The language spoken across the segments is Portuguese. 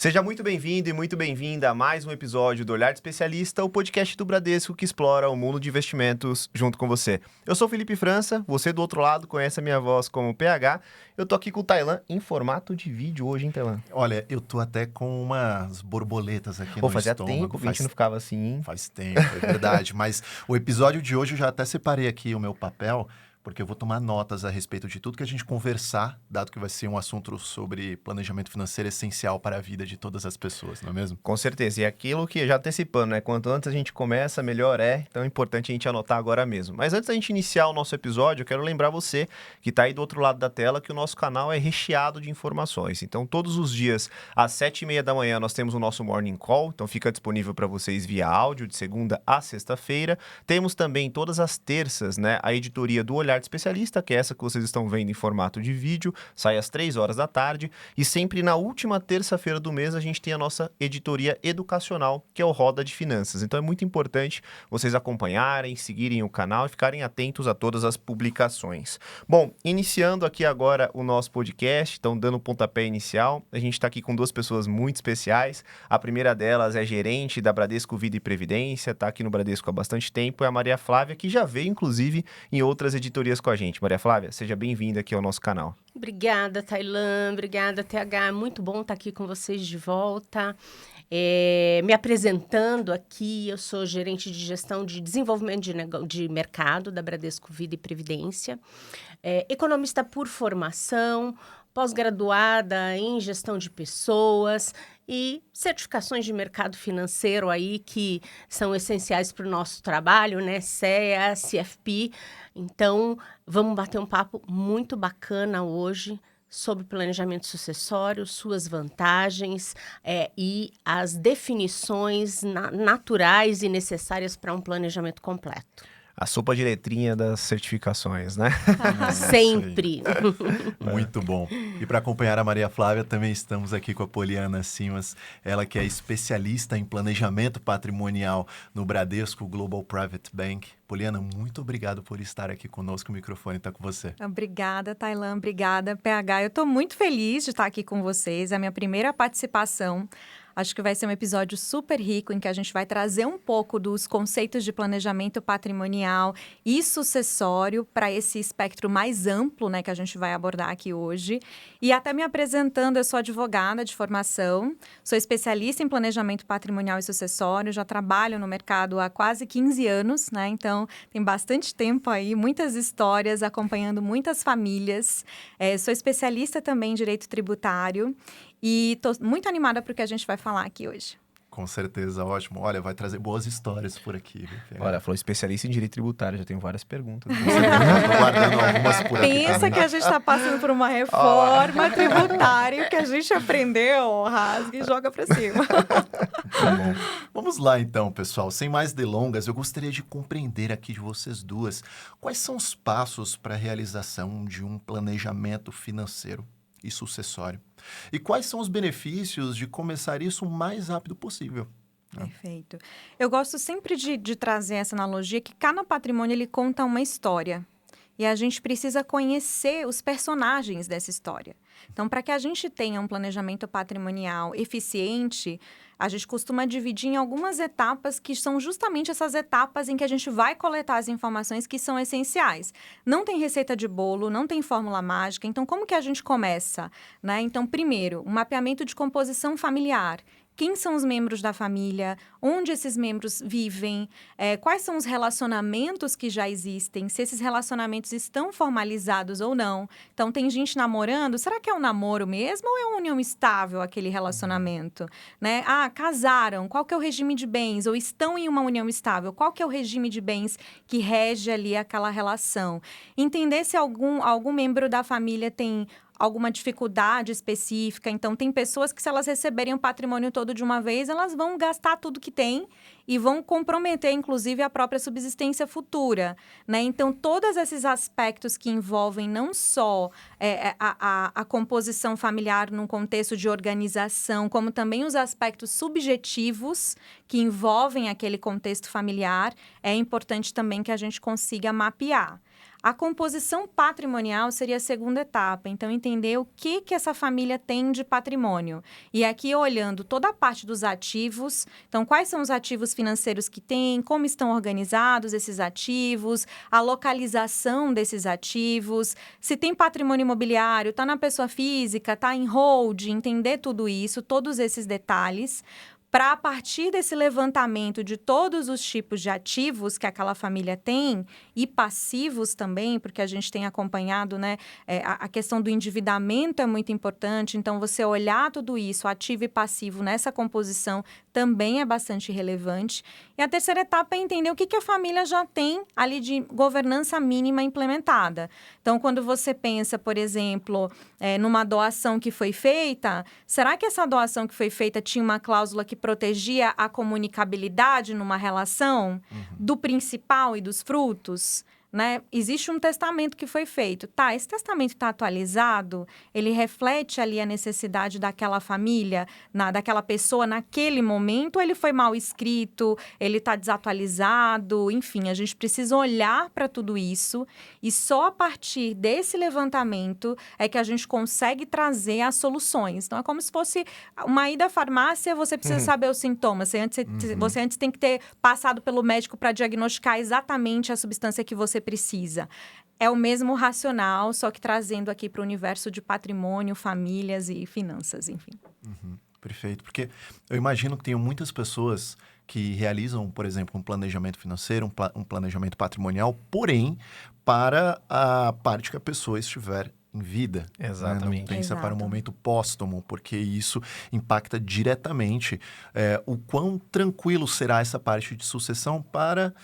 Seja muito bem-vindo e muito bem-vinda a mais um episódio do Olhar de Especialista, o podcast do Bradesco que explora o mundo de investimentos junto com você. Eu sou Felipe França, você do outro lado conhece a minha voz como PH. Eu tô aqui com o Tailan em formato de vídeo hoje, hein, Tailan? Olha, eu tô até com umas borboletas aqui no Fazia estômago. tempo que a gente não ficava assim, hein? Faz tempo, é verdade. Mas o episódio de hoje eu já até separei aqui o meu papel, porque eu vou tomar notas a respeito de tudo que a gente conversar, dado que vai ser um assunto sobre planejamento financeiro essencial para a vida de todas as pessoas, não é mesmo? Com certeza. E aquilo que já antecipando, né? Quanto antes a gente começa, melhor é. Então é importante a gente anotar agora mesmo. Mas antes da gente iniciar o nosso episódio, eu quero lembrar você que está aí do outro lado da tela que o nosso canal é recheado de informações. Então todos os dias, às 7h30 da manhã, nós temos o nosso Morning Call. Então fica disponível para vocês via áudio, de segunda a sexta-feira. Temos também todas as terças, né? A editoria do Olhar de Especialista, que é essa que vocês estão vendo em formato de vídeo, sai às 3h da tarde, e sempre na última terça-feira do mês a gente tem a nossa editoria educacional, que é o Roda de Finanças. Então é muito importante vocês acompanharem, seguirem o canal e ficarem atentos a todas as publicações. Bom, iniciando aqui agora o nosso podcast, então dando o pontapé inicial, a gente está aqui com duas pessoas muito especiais. A primeira delas é gerente da Bradesco Vida e Previdência, está aqui no Bradesco há bastante tempo, é a Maria Flávia, que já veio inclusive em outras editorias com a gente. Maria Flávia, seja bem-vinda aqui ao nosso canal. Obrigada, Tailan. Obrigada, TH. Muito bom estar aqui com vocês de volta. Me apresentando aqui, eu sou gerente de gestão de desenvolvimento de mercado da Bradesco Vida e Previdência. Economista por formação, pós-graduada em gestão de pessoas e certificações de mercado financeiro aí que são essenciais para o nosso trabalho, né? CEA, CFP. Então, vamos bater um papo muito bacana hoje sobre planejamento sucessório, suas vantagens e as definições naturais e necessárias para um planejamento completo. A sopa de letrinha das certificações, né? Sempre. Muito bom. E para acompanhar a Maria Flávia, também estamos aqui com a Poliana Simas, ela que é especialista em planejamento patrimonial no Bradesco Global Private Bank. Poliana, muito obrigado por estar aqui conosco, o microfone está com você. Obrigada, Tailan, obrigada, PH. Eu estou muito feliz de estar aqui com vocês, é a minha primeira participação. Acho que vai ser um episódio super rico em que a gente vai trazer um pouco dos conceitos de planejamento patrimonial e sucessório para esse espectro mais amplo, né, que a gente vai abordar aqui hoje. E até me apresentando, eu sou advogada de formação, sou especialista em planejamento patrimonial e sucessório, já trabalho no mercado há quase 15 anos, né? Então, tem bastante tempo aí, muitas histórias, acompanhando muitas famílias. Sou especialista também em direito tributário. E estou muito animada para o que a gente vai falar aqui hoje. Com certeza, ótimo. Olha, vai trazer boas histórias por aqui. Olha, falou especialista em direito tributário, já tenho várias perguntas. Estou guardando algumas por aqui. Pensa que a gente está passando por uma reforma tributária que a gente aprendeu, rasga e joga para cima. Bom, vamos lá então, pessoal. Sem mais delongas, eu gostaria de compreender aqui de vocês duas quais são os passos para a realização de um planejamento financeiro e sucessório. E quais são os benefícios de começar isso o mais rápido possível? Perfeito. Eu gosto sempre de trazer essa analogia que cada patrimônio ele conta uma história. E a gente precisa conhecer os personagens dessa história. Então, para que a gente tenha um planejamento patrimonial eficiente, a gente costuma dividir em algumas etapas que são justamente essas etapas em que a gente vai coletar as informações que são essenciais. Não tem receita de bolo, não tem fórmula mágica. Então, como que a gente começa? Né? Então, primeiro, um mapeamento de composição familiar. Quem são os membros da família? Onde esses membros vivem? Quais são os relacionamentos que já existem? Se esses relacionamentos estão formalizados ou não? Então, tem gente namorando? Será que é um namoro mesmo ou é uma união estável aquele relacionamento? Né? Casaram? Qual que é o regime de bens? Ou estão em uma união estável? Qual que é o regime de bens que rege ali aquela relação? Entender se algum membro da família tem alguma dificuldade específica. Então, tem pessoas que, se elas receberem o patrimônio todo de uma vez, elas vão gastar tudo que tem e vão comprometer, inclusive, a própria subsistência futura, né? Então, todos esses aspectos que envolvem não só a composição familiar num contexto de organização, como também os aspectos subjetivos que envolvem aquele contexto familiar, é importante também que a gente consiga mapear. A composição patrimonial seria a segunda etapa. Então, entender o que essa família tem de patrimônio. E aqui, olhando toda a parte dos ativos. Então, quais são os ativos financeiros que tem, como estão organizados esses ativos, a localização desses ativos, se tem patrimônio imobiliário, está na pessoa física, está em holding, entender tudo isso, todos esses detalhes, para, a partir desse levantamento de todos os tipos de ativos que aquela família tem, e passivos também, porque a gente tem acompanhado, né, a questão do endividamento é muito importante, então você olhar tudo isso, ativo e passivo, nessa composição também é bastante relevante. E a terceira etapa é entender o que a família já tem ali de governança mínima implementada. Então, quando você pensa, por exemplo, numa doação que foi feita, será que essa doação que foi feita tinha uma cláusula que protegia a comunicabilidade numa relação do principal e dos frutos? Né? Existe um testamento que foi feito. Tá, esse testamento está atualizado? Ele reflete ali a necessidade daquela família, daquela pessoa naquele momento? Ou ele foi mal escrito? Ele está desatualizado? Enfim, a gente precisa olhar para tudo isso e só a partir desse levantamento é que a gente consegue trazer as soluções. Então, é como se fosse uma ida à farmácia, você precisa saber os sintomas. Você antes tem que ter passado pelo médico para diagnosticar exatamente a substância que você precisa. É o mesmo racional, só que trazendo aqui para o universo de patrimônio, famílias e finanças, enfim. Perfeito, porque eu imagino que tenham muitas pessoas que realizam, por exemplo, um planejamento financeiro, um planejamento patrimonial, porém, para a parte que a pessoa estiver em vida. Exatamente. Não pensa para o momento póstumo, porque isso impacta diretamente o quão tranquilo será essa parte de sucessão para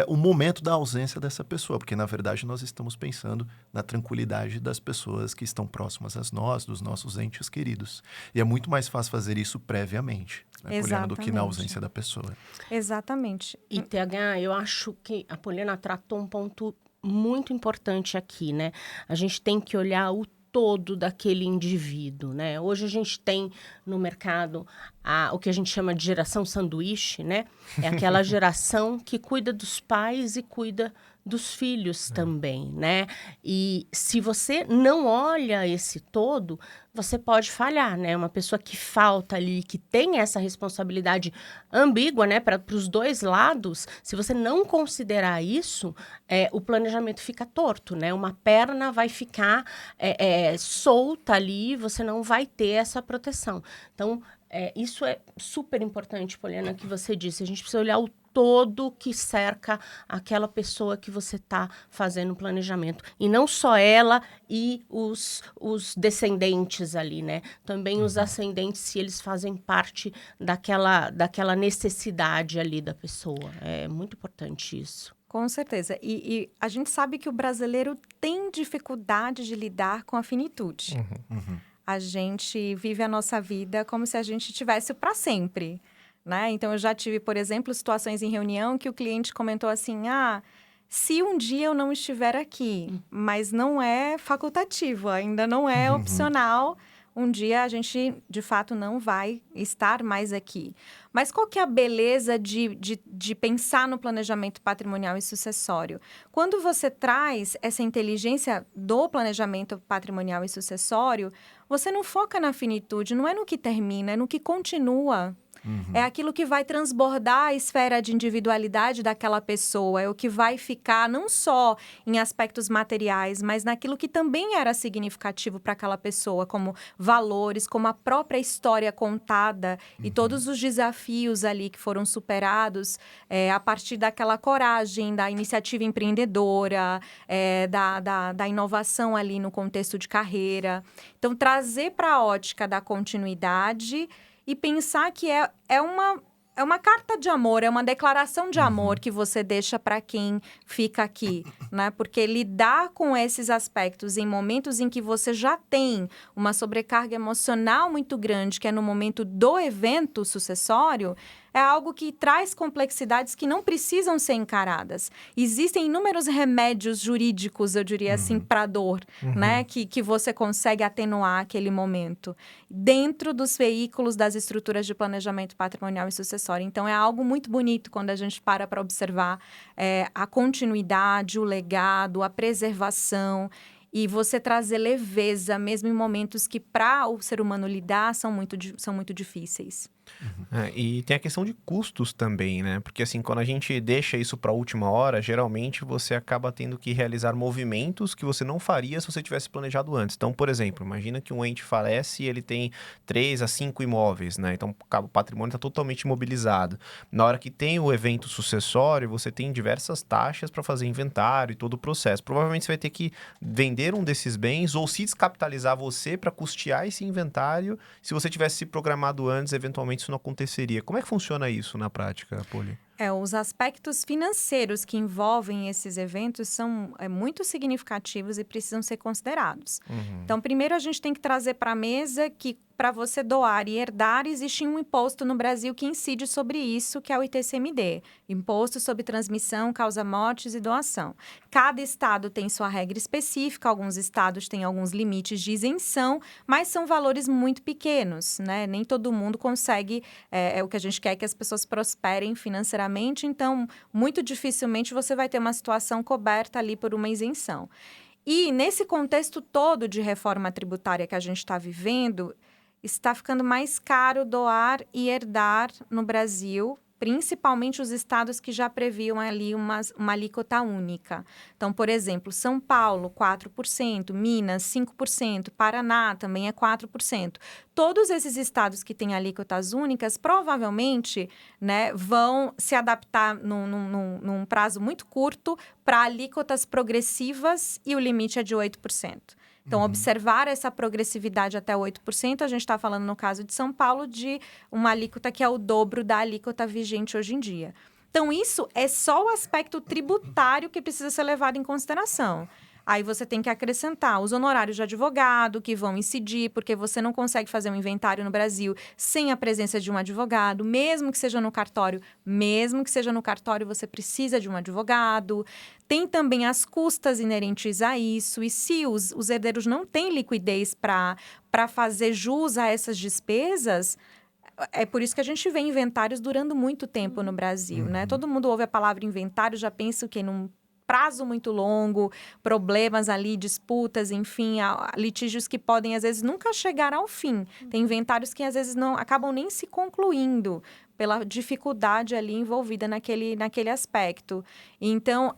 o momento da ausência dessa pessoa, porque, na verdade, nós estamos pensando na tranquilidade das pessoas que estão próximas a nós, dos nossos entes queridos. E é muito mais fácil fazer isso previamente, né, Poliana, do que na ausência da pessoa. Exatamente. E, TH, eu acho que a Poliana tratou um ponto muito importante aqui, né? A gente tem que olhar o todo daquele indivíduo, né? Hoje a gente tem no mercado o que a gente chama de geração sanduíche, né? É aquela geração que cuida dos pais e cuida dos filhos também, né? E se você não olha esse todo, você pode falhar, né? Uma pessoa que falta ali, que tem essa responsabilidade ambígua, né? Para os dois lados, se você não considerar isso, o planejamento fica torto, né? Uma perna vai ficar solta ali, você não vai ter essa proteção. Então, isso é super importante, Poliana, que você disse. A gente precisa olhar o todo que cerca aquela pessoa que você está fazendo o planejamento. E não só ela e os descendentes ali, né? Também os ascendentes, se eles fazem parte daquela necessidade ali da pessoa. É muito importante isso. Com certeza. E a gente sabe que o brasileiro tem dificuldade de lidar com a finitude. A gente vive a nossa vida como se a gente tivesse para sempre. Né? Então, eu já tive, por exemplo, situações em reunião que o cliente comentou assim, se um dia eu não estiver aqui, mas não é facultativo, ainda não é opcional, um dia a gente, de fato, não vai estar mais aqui. Mas qual que é a beleza de pensar no planejamento patrimonial e sucessório? Quando você traz essa inteligência do planejamento patrimonial e sucessório, você não foca na finitude, não é no que termina, é no que continua. É aquilo que vai transbordar a esfera de individualidade daquela pessoa, é o que vai ficar não só em aspectos materiais, mas naquilo que também era significativo para aquela pessoa, como valores, como a própria história contada e todos os desafios ali que foram superados a partir daquela coragem, da iniciativa empreendedora, da inovação ali no contexto de carreira. Então, trazer para a ótica da continuidade e pensar que é uma carta de amor, é uma declaração de amor que você deixa para quem fica aqui, né? Porque lidar com esses aspectos em momentos em que você já tem uma sobrecarga emocional muito grande, que é no momento do evento sucessório, é algo que traz complexidades que não precisam ser encaradas. Existem inúmeros remédios jurídicos, eu diria assim, para dor, né? Que você consegue atenuar aquele momento dentro dos veículos das estruturas de planejamento patrimonial e sucessório. Então, é algo muito bonito quando a gente para observar a continuidade, o legado, a preservação e você trazer leveza, mesmo em momentos que, para o ser humano lidar, são muito difíceis. E tem a questão de custos também, né? Porque assim, quando a gente deixa isso para a última hora, geralmente você acaba tendo que realizar movimentos que você não faria se você tivesse planejado antes. Então, por exemplo, imagina que um ente falece e ele tem 3 a 5 imóveis, né? Então, o patrimônio está totalmente imobilizado. Na hora que tem o evento sucessório, você tem diversas taxas para fazer inventário e todo o processo. Provavelmente você vai ter que vender um desses bens ou se descapitalizar você para custear esse inventário. Se você tivesse se programado antes, eventualmente isso não aconteceria. Como é que funciona isso na prática, Poli? Os aspectos financeiros que envolvem esses eventos são muito significativos e precisam ser considerados. Então, primeiro a gente tem que trazer para a mesa que para você doar e herdar, existe um imposto no Brasil que incide sobre isso, que é o ITCMD, Imposto sobre Transmissão, Causa-Mortes e Doação. Cada estado tem sua regra específica, alguns estados têm alguns limites de isenção, mas são valores muito pequenos, né? Nem todo mundo consegue, o que a gente quer é que as pessoas prosperem financeiramente, então, muito dificilmente você vai ter uma situação coberta ali por uma isenção. E nesse contexto todo de reforma tributária que a gente está vivendo, está ficando mais caro doar e herdar no Brasil, principalmente os estados que já previam ali uma alíquota única. Então, por exemplo, São Paulo, 4%, Minas, 5%, Paraná também é 4%. Todos esses estados que têm alíquotas únicas, provavelmente, né, vão se adaptar num prazo muito curto para alíquotas progressivas e o limite é de 8%. Então, observar essa progressividade até 8%, a gente está falando, no caso de São Paulo, de uma alíquota que é o dobro da alíquota vigente hoje em dia. Então, isso é só o aspecto tributário que precisa ser levado em consideração. Aí você tem que acrescentar os honorários de advogado que vão incidir, porque você não consegue fazer um inventário no Brasil sem a presença de um advogado, mesmo que seja no cartório. Mesmo que seja no cartório, você precisa de um advogado. Tem também as custas inerentes a isso. E se os herdeiros não têm liquidez para fazer jus a essas despesas, é por isso que a gente vê inventários durando muito tempo no Brasil, né? Todo mundo ouve a palavra inventário, já pensa o quê? Num prazo muito longo, problemas ali, disputas, enfim, litígios que podem, às vezes, nunca chegar ao fim. Tem inventários que, às vezes, não acabam nem se concluindo pela dificuldade ali envolvida naquele aspecto. Então,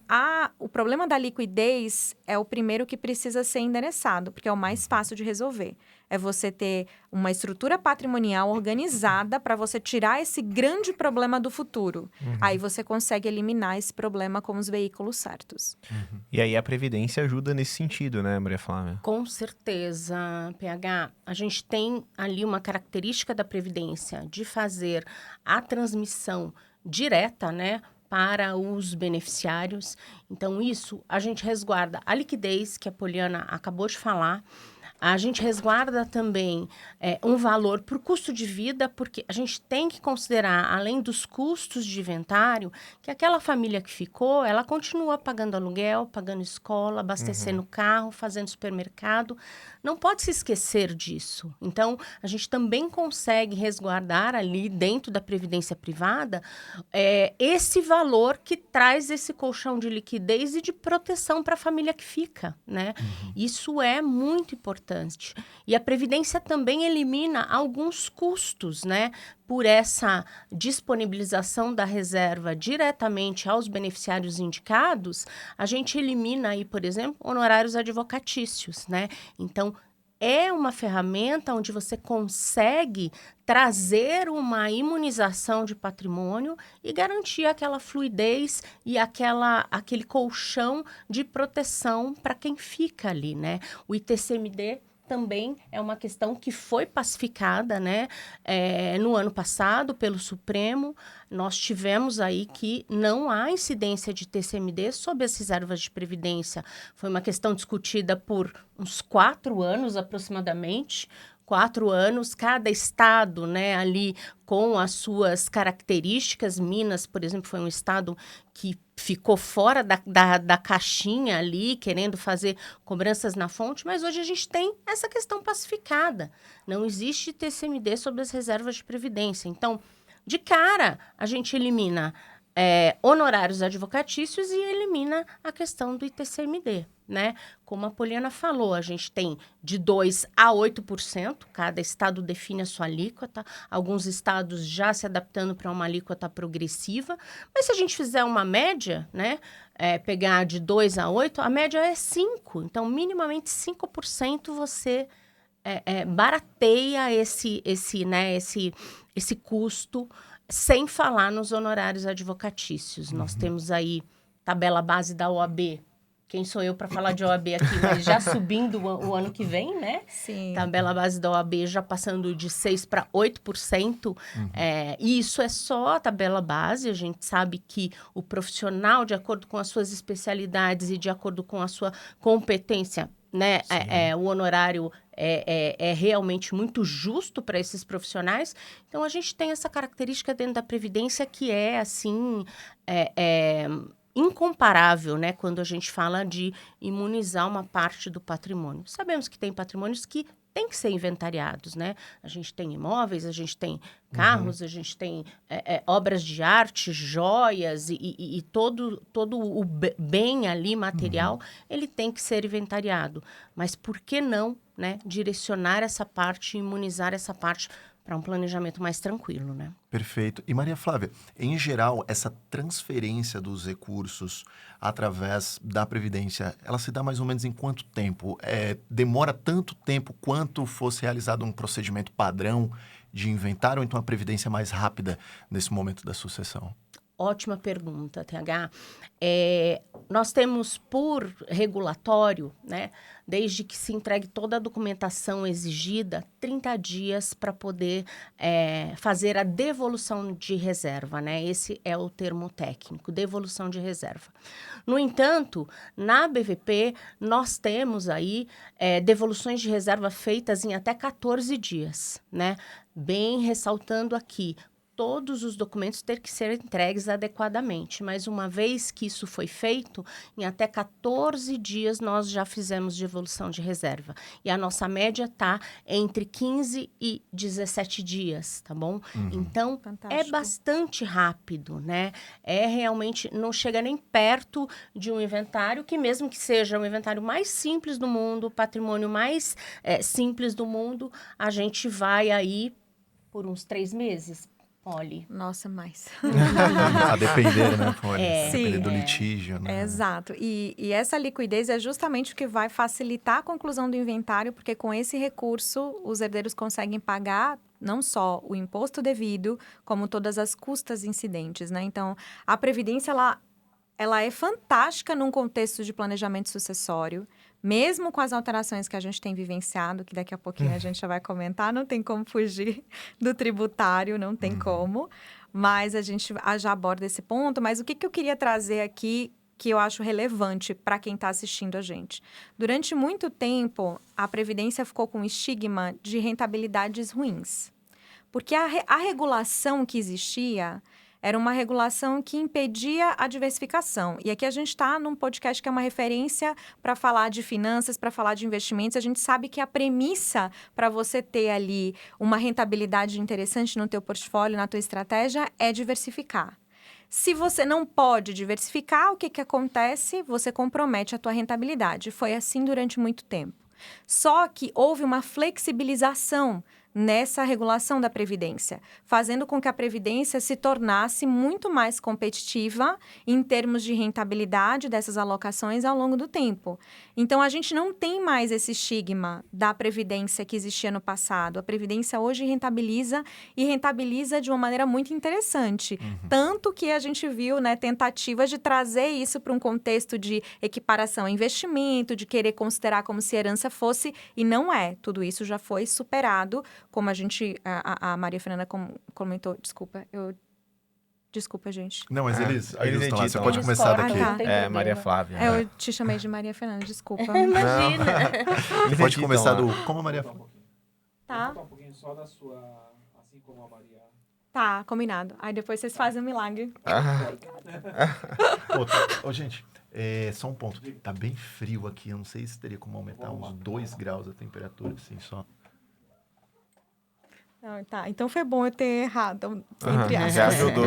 o problema da liquidez é o primeiro que precisa ser endereçado, porque é o mais fácil de resolver. É você ter uma estrutura patrimonial organizada para você tirar esse grande problema do futuro. Aí você consegue eliminar esse problema com os veículos certos. E aí a Previdência ajuda nesse sentido, né, Maria Flávia? Com certeza, PH. A gente tem ali uma característica da Previdência de fazer a transmissão direta, né, para os beneficiários. Então, isso a gente resguarda a liquidez, que a Poliana acabou de falar. A gente resguarda também um valor para o custo de vida, porque a gente tem que considerar, além dos custos de inventário, que aquela família que ficou, ela continua pagando aluguel, pagando escola, abastecendo carro, fazendo supermercado. Não pode se esquecer disso. Então, a gente também consegue resguardar ali dentro da previdência privada esse valor que traz esse colchão de liquidez e de proteção para a família que fica, né? Isso é muito importante. E a Previdência também elimina alguns custos, né? Por essa disponibilização da reserva diretamente aos beneficiários indicados, a gente elimina aí, por exemplo, honorários advocatícios, né? Então, é uma ferramenta onde você consegue trazer uma imunização de patrimônio e garantir aquela fluidez e aquele colchão de proteção para quem fica ali, né? O ITCMD também é uma questão que foi pacificada, né? No ano passado, pelo Supremo, nós tivemos aí que não há incidência de TCMD sobre as reservas de previdência. Foi uma questão discutida por uns 4 anos, aproximadamente, 4 anos, cada estado, né, ali com as suas características. Minas, por exemplo, foi um estado que ficou fora da caixinha ali, querendo fazer cobranças na fonte, mas hoje a gente tem essa questão pacificada. Não existe TCMD sobre as reservas de previdência. Então, de cara, a gente elimina honorários advocatícios e elimina a questão do ITCMD, né? Como a Poliana falou, a gente tem de 2% a 8%, cada estado define a sua alíquota, alguns estados já se adaptando para uma alíquota progressiva, mas se a gente fizer uma média, né, pegar de 2 a 8, a média é 5%, então minimamente 5% você barateia esse custo, sem falar nos honorários advocatícios. Nós temos aí tabela base da OAB. Quem sou eu para falar de OAB aqui? Mas já subindo o ano que vem, né? Sim. Tabela base da OAB já passando de 6% para 8%. E isso é só a tabela base. A gente sabe que o profissional, de acordo com as suas especialidades e de acordo com a sua competência, né, o honorário é realmente muito justo para esses profissionais. Então, a gente tem essa característica dentro da Previdência que é, assim, incomparável, né, quando a gente fala de imunizar uma parte do patrimônio. Sabemos que tem patrimônios que têm que ser inventariados, né? A gente tem imóveis, a gente tem carros, a gente tem obras de arte, joias e todo o bem ali material, ele tem que ser inventariado. Mas por que não, né, direcionar essa parte, imunizar essa parte para um planejamento mais tranquilo, né? Perfeito. E Maria Flávia, em geral, essa transferência dos recursos através da Previdência, ela se dá mais ou menos em quanto tempo? Demora tanto tempo quanto fosse realizado um procedimento padrão de inventário, ou então a Previdência é mais rápida nesse momento da sucessão? Ótima pergunta, TH. Nós temos por regulatório, né, desde que se entregue toda a documentação exigida, 30 dias para poder fazer a devolução de reserva, né? Esse é o termo técnico, devolução de reserva. No entanto, na BVP, nós temos aí devoluções de reserva feitas em até 14 dias, né? Bem ressaltando aqui, todos os documentos ter que ser entregues adequadamente. Mas uma vez que isso foi feito, em até 14 dias nós já fizemos devolução de reserva. E a nossa média está entre 15 e 17 dias, tá bom? Então, Fantástico. é bastante rápido, né? Realmente, não chega nem perto de um inventário, que mesmo que seja o inventário mais simples do mundo, o patrimônio mais simples do mundo, a gente vai aí por uns 3 meses. Olhe. Nossa, mais. A depender, né? Pode depender do Sim. litígio, né? Exato. E essa liquidez é justamente o que vai facilitar a conclusão do inventário, porque com esse recurso, os herdeiros conseguem pagar não só o imposto devido, como todas as custas incidentes, né? Então, a Previdência, ela é fantástica num contexto de planejamento sucessório, mesmo com as alterações que a gente tem vivenciado, que daqui a pouquinho a gente já vai comentar, não tem como fugir do tributário, não tem como, mas a gente já aborda esse ponto. Mas o que eu queria trazer aqui, que eu acho relevante para quem está assistindo a gente? Durante muito tempo, a Previdência ficou com o estigma de rentabilidades ruins, porque a regulação que existia era uma regulação que impedia a diversificação. E aqui a gente está num podcast que é uma referência para falar de finanças, para falar de investimentos. A gente sabe que a premissa para você ter ali uma rentabilidade interessante no teu portfólio, na tua estratégia, é diversificar. Se você não pode diversificar, o que acontece? Você compromete a tua rentabilidade. Foi assim durante muito tempo. Só que houve uma flexibilização nessa regulação da Previdência, fazendo com que a Previdência se tornasse muito mais competitiva em termos de rentabilidade dessas alocações ao longo do tempo. Então, a gente não tem mais esse estigma da Previdência que existia no passado. A Previdência hoje rentabiliza de uma maneira muito interessante. Tanto que a gente viu, né, tentativas de trazer isso para um contexto de equiparação a investimento, de querer considerar como se herança fosse, e não é. Tudo isso já foi superado, como a Maria Fernanda comentou. Desculpa, gente. Não, mas eles estão lá. editam, Você pode eles começar cortam, daqui. não tem problema. Maria Flávia. Eu te chamei de Maria Fernanda, desculpa. Imagina. Eles Pode editam começar lá. Como a Maria Flávia? Tá. Vamos contar um pouquinho só da sua, assim como a Maria. Tá, combinado. Aí depois vocês fazem um milagre. Ô, gente, só um ponto. Tá bem frio aqui. Eu não sei se teria como aumentar uns 2 graus a temperatura, assim, só. Não, tá, então foi bom eu ter errado. Entre aspas. Já ajudou.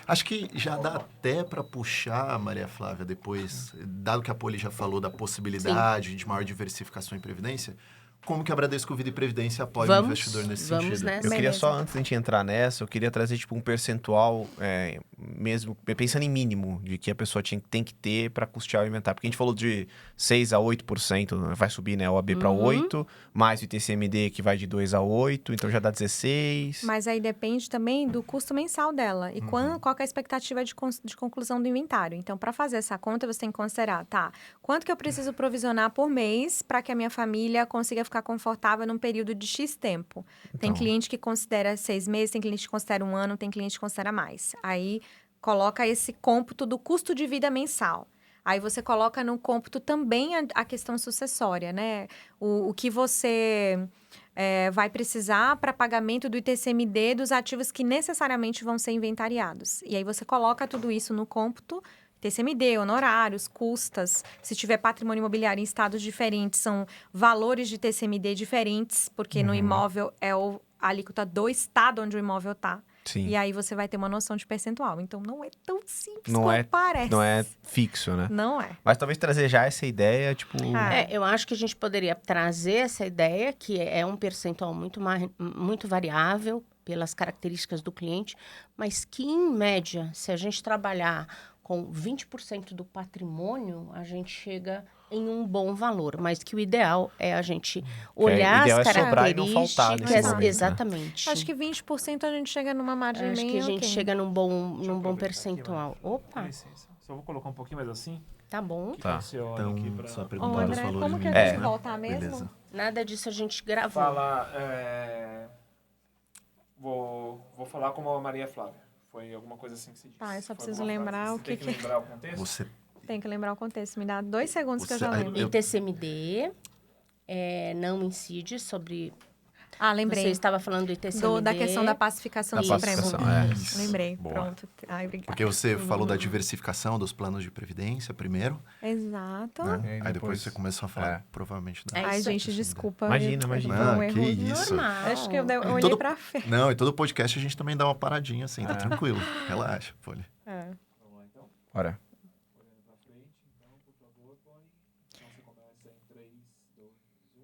Acho que já dá até para puxar, Maria Flávia, depois, dado que a Poli já falou da possibilidade de maior diversificação em previdência, como que a Bradesco Vida e Previdência apoia o investidor nesse sentido? Nessa. Eu queria Beleza. só, antes de a gente entrar nessa, eu queria trazer tipo um percentual, mesmo pensando em mínimo, de que a pessoa tem que ter para custear o inventário. Porque a gente falou de 6 a 8%, vai subir, né, a OAB para 8%, mais o ITCMD que vai de 2 a 8%, então já dá 16%. Mas aí depende também do custo mensal dela e qual que é a expectativa de conclusão do inventário. Então, para fazer essa conta, você tem que considerar, quanto que eu preciso provisionar por mês para que a minha família consiga ficar confortável num período de X tempo. Tem Então. cliente que considera 6 meses, tem cliente que considera 1 ano, tem cliente que considera mais. Aí, coloca esse cômputo do custo de vida mensal. Aí você coloca no cômputo também a questão sucessória, né? O que você vai precisar para pagamento do ITCMD dos ativos que necessariamente vão ser inventariados. E aí você coloca tudo isso no cômputo, ITCMD, honorários, custas. Se tiver patrimônio imobiliário em estados diferentes, são valores de ITCMD diferentes, porque no imóvel é a alíquota do estado onde o imóvel está. Sim. E aí você vai ter uma noção de percentual. Então, não é tão simples Não como parece. Não é fixo, né? Não é. Mas talvez trazer já essa ideia, tipo... Eu acho que a gente poderia trazer essa ideia, que é um percentual muito variável pelas características do cliente, mas que, em média, se a gente trabalhar com 20% do patrimônio, a gente chega em um bom valor. Mas que o ideal é a gente olhar ideal as é sobrar e não faltar nesse características. momento, né? Exatamente. Acho que 20% a gente chega numa margem Acho bem que a gente ok. chega num bom aproveitar percentual. aqui, Com Opa, licença. Só vou colocar um pouquinho mais assim. tá bom. Que Tá. você olha Então, aqui pra só Ô, perguntar os André, valores como que a mínimos, gente né? voltar mesmo? Beleza. Nada disso a gente gravou. falar. Vou falar como a Maria Flávia. Foi alguma coisa assim que você disse. Tá, eu só Foi preciso alguma lembrar frase. o Você tem que que lembrar o contexto? Você Tem que lembrar o contexto. Me dá 2 segundos que eu Você- já lembro. eu- ITCMD não incide sobre... Ah, Você lembrei. estava falando do ITCMD. Da questão da pacificação Da do Supremo. pacificação, Isso. Lembrei. Boa. Pronto. Ai, obrigada. Porque você falou da diversificação dos planos de previdência primeiro, Exato. né? E aí Aí depois depois- você começou a falar, provavelmente, da... É Ai, isso aí. gente, desculpa. Imagina. Foi Ah, um que erro. isso. Normal. Acho que eu olhei Todo- pra Fê. Não, e todo podcast a gente também dá uma paradinha assim, tá tranquilo. Relaxa, Poli. É. Vamos lá, então. Bora. Olhando pra frente, então, por favor, Poli. Então você começa em 3, 2, 1.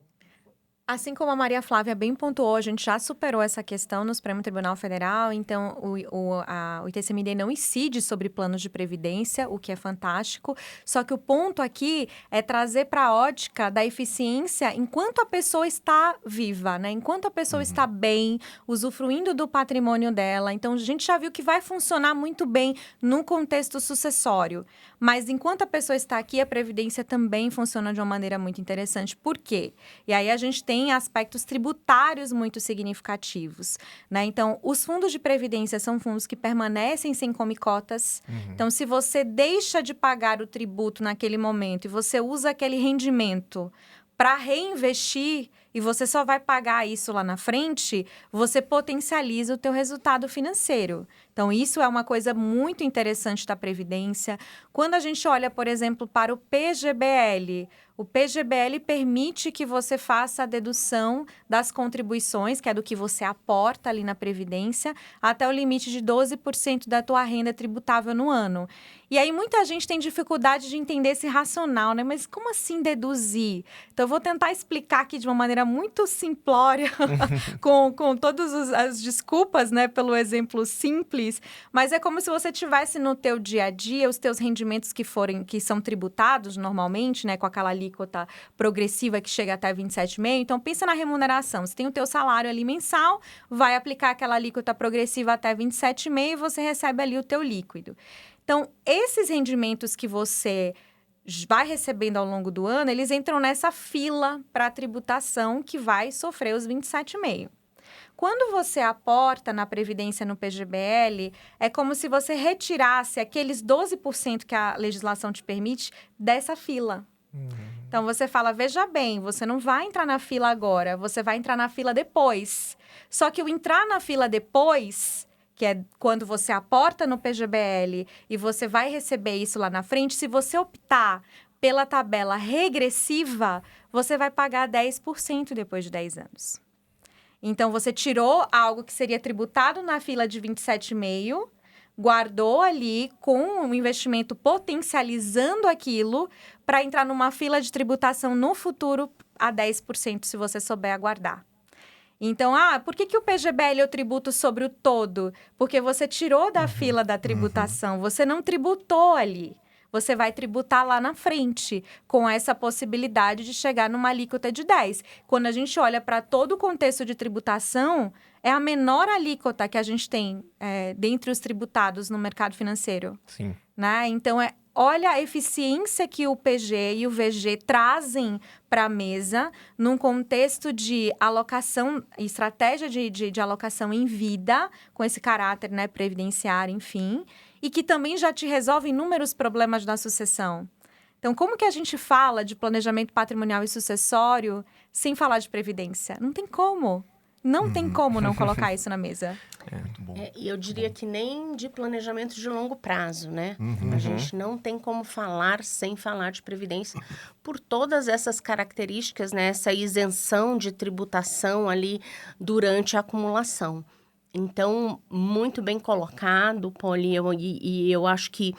Assim como a Maria Flávia bem pontuou, a gente já superou essa questão no Supremo Tribunal Federal, então o ITCMD não incide sobre planos de previdência, o que é fantástico. Só que o ponto aqui é trazer para a ótica da eficiência enquanto a pessoa está viva, né? Enquanto a pessoa está bem, usufruindo do patrimônio dela. Então, a gente já viu que vai funcionar muito bem no contexto sucessório. Mas enquanto a pessoa está aqui, a previdência também funciona de uma maneira muito interessante. Por quê? E aí a gente tem aspectos tributários muito significativos, né? Então, os fundos de previdência são fundos que permanecem sem come-cotas. Então, se você deixa de pagar o tributo naquele momento e você usa aquele rendimento para reinvestir e você só vai pagar isso lá na frente, você potencializa o teu resultado financeiro. Então, isso é uma coisa muito interessante da Previdência. Quando a gente olha, por exemplo, para o PGBL permite que você faça a dedução das contribuições, que é do que você aporta ali na Previdência, até o limite de 12% da tua renda tributável no ano. E aí, muita gente tem dificuldade de entender esse racional, né? Mas como assim deduzir? Então, eu vou tentar explicar aqui de uma maneira muito simplória, com todas as desculpas, né, pelo exemplo simples, mas é como se você tivesse no teu dia a dia os teus rendimentos que são tributados normalmente, né, com aquela alíquota progressiva que chega até 27,5%. Então, pensa na remuneração. Você tem o teu salário ali mensal, vai aplicar aquela alíquota progressiva até 27,5% e você recebe ali o teu líquido. Então, esses rendimentos que você vai recebendo ao longo do ano, eles entram nessa fila para a tributação que vai sofrer os 27,5%. Quando você aporta na Previdência no PGBL, é como se você retirasse aqueles 12% que a legislação te permite dessa fila. Então, você fala, veja bem, você não vai entrar na fila agora, você vai entrar na fila depois. Só que o entrar na fila depois, que é quando você aporta no PGBL e você vai receber isso lá na frente, se você optar pela tabela regressiva, você vai pagar 10% depois de 10 anos. Então, você tirou algo que seria tributado na fila de 27,5%, guardou ali com um investimento potencializando aquilo para entrar numa fila de tributação no futuro a 10% se você souber aguardar. Então, por que o PGBL eu tributo sobre o todo? Porque você tirou da fila da tributação, você não tributou ali. Você vai tributar lá na frente, com essa possibilidade de chegar numa alíquota de 10%. Quando a gente olha para todo o contexto de tributação, é a menor alíquota que a gente tem dentre os tributados no mercado financeiro. Sim. Né? Então, olha a eficiência que o PG e o VG trazem para a mesa num contexto de alocação, estratégia de alocação em vida, com esse caráter, né, previdenciário, enfim, e que também já te resolve inúmeros problemas da sucessão. Então, como que a gente fala de planejamento patrimonial e sucessório sem falar de previdência? Não tem como. Não tem como não colocar isso na mesa. Muito bom. E eu diria que nem de planejamento de longo prazo, né? A gente não tem como falar sem falar de previdência por todas essas características, né? Essa isenção de tributação ali durante a acumulação. Então, muito bem colocado, Poli, e eu acho que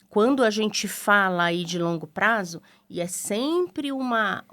quando a gente fala aí de longo prazo, e é sempre uma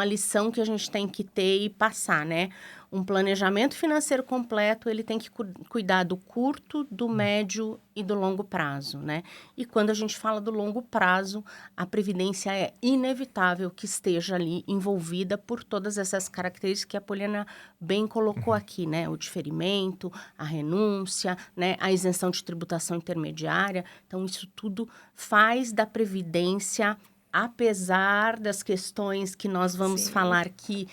lição que a gente tem que ter e passar, né? Um planejamento financeiro completo, ele tem que cuidar do curto, do médio e do longo prazo, né? E quando a gente fala do longo prazo, a previdência é inevitável que esteja ali envolvida por todas essas características que a Poliana bem colocou aqui, né? O diferimento, a renúncia, né? A isenção de tributação intermediária. Então, isso tudo faz da previdência, apesar das questões que nós vamos falar aqui,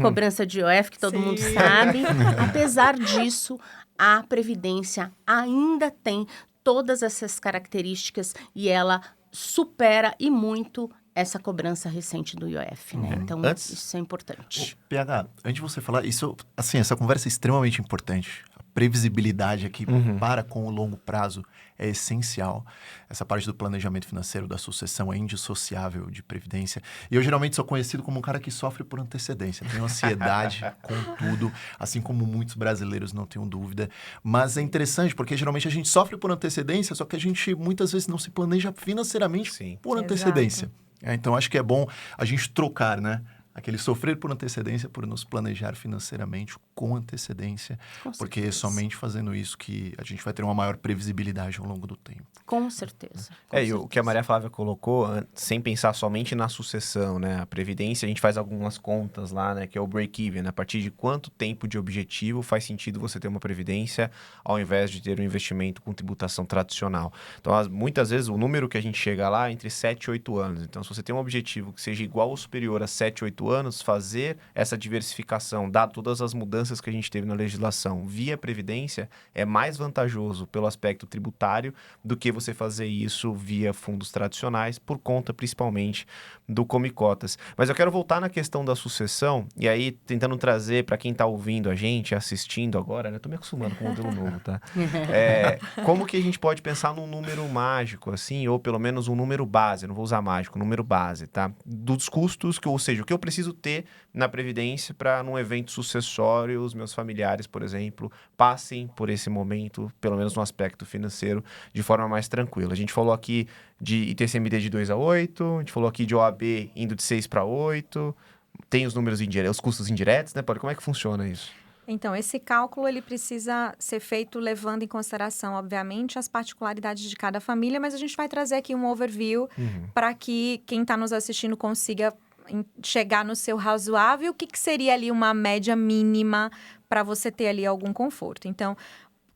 cobrança de IOF, que todo mundo sabe, apesar disso, a Previdência ainda tem todas essas características e ela supera e muito essa cobrança recente do IOF, né? Então, isso é importante. PH, antes de você falar, isso, assim, essa conversa é extremamente importante. A previsibilidade aqui para com o longo prazo é essencial. Essa parte do planejamento financeiro, da sucessão, é indissociável de previdência. E eu geralmente sou conhecido como um cara que sofre por antecedência. Tenho ansiedade com tudo, assim como muitos brasileiros, não tenho dúvida. Mas é interessante, porque geralmente a gente sofre por antecedência, só que a gente muitas vezes não se planeja financeiramente por antecedência. Então, acho que é bom a gente trocar, né? Aquele sofrer por antecedência, por nos planejar financeiramente com antecedência. Porque é somente fazendo isso que a gente vai ter uma maior previsibilidade ao longo do tempo. Com certeza. E o que a Maria Flávia colocou, sem pensar somente na sucessão, né? A previdência, a gente faz algumas contas lá, né? Que é o break-even. A partir de quanto tempo de objetivo faz sentido você ter uma previdência ao invés de ter um investimento com tributação tradicional. Então, muitas vezes, o número que a gente chega lá é entre 7 e 8 anos. Então, se você tem um objetivo que seja igual ou superior a 7, 8 anos, fazer essa diversificação, dado todas as mudanças que a gente teve na legislação via previdência, é mais vantajoso pelo aspecto tributário do que você fazer isso via fundos tradicionais, por conta principalmente do Come-Cotas. Mas eu quero voltar na questão da sucessão, e aí tentando trazer para quem está ouvindo a gente, assistindo agora, né? Tô me acostumando com o modelo novo, tá? Como que a gente pode pensar num número mágico, assim, ou pelo menos um número base, não vou usar mágico, um número base, tá? Dos custos, ou seja, o que eu preciso ter na Previdência para num evento sucessório, os meus familiares, por exemplo, passem por esse momento, pelo menos no aspecto financeiro, de forma mais tranquila. A gente falou aqui de ITCMD de 2 a 8, a gente falou aqui de OAB indo de 6 para 8, tem os números indiretos, os custos indiretos, né, Paulo? Como é que funciona isso? Então, esse cálculo ele precisa ser feito levando em consideração, obviamente, as particularidades de cada família, mas a gente vai trazer aqui um overview para que quem está nos assistindo consiga chegar no seu razoável, o que seria ali uma média mínima para você ter ali algum conforto. Então, o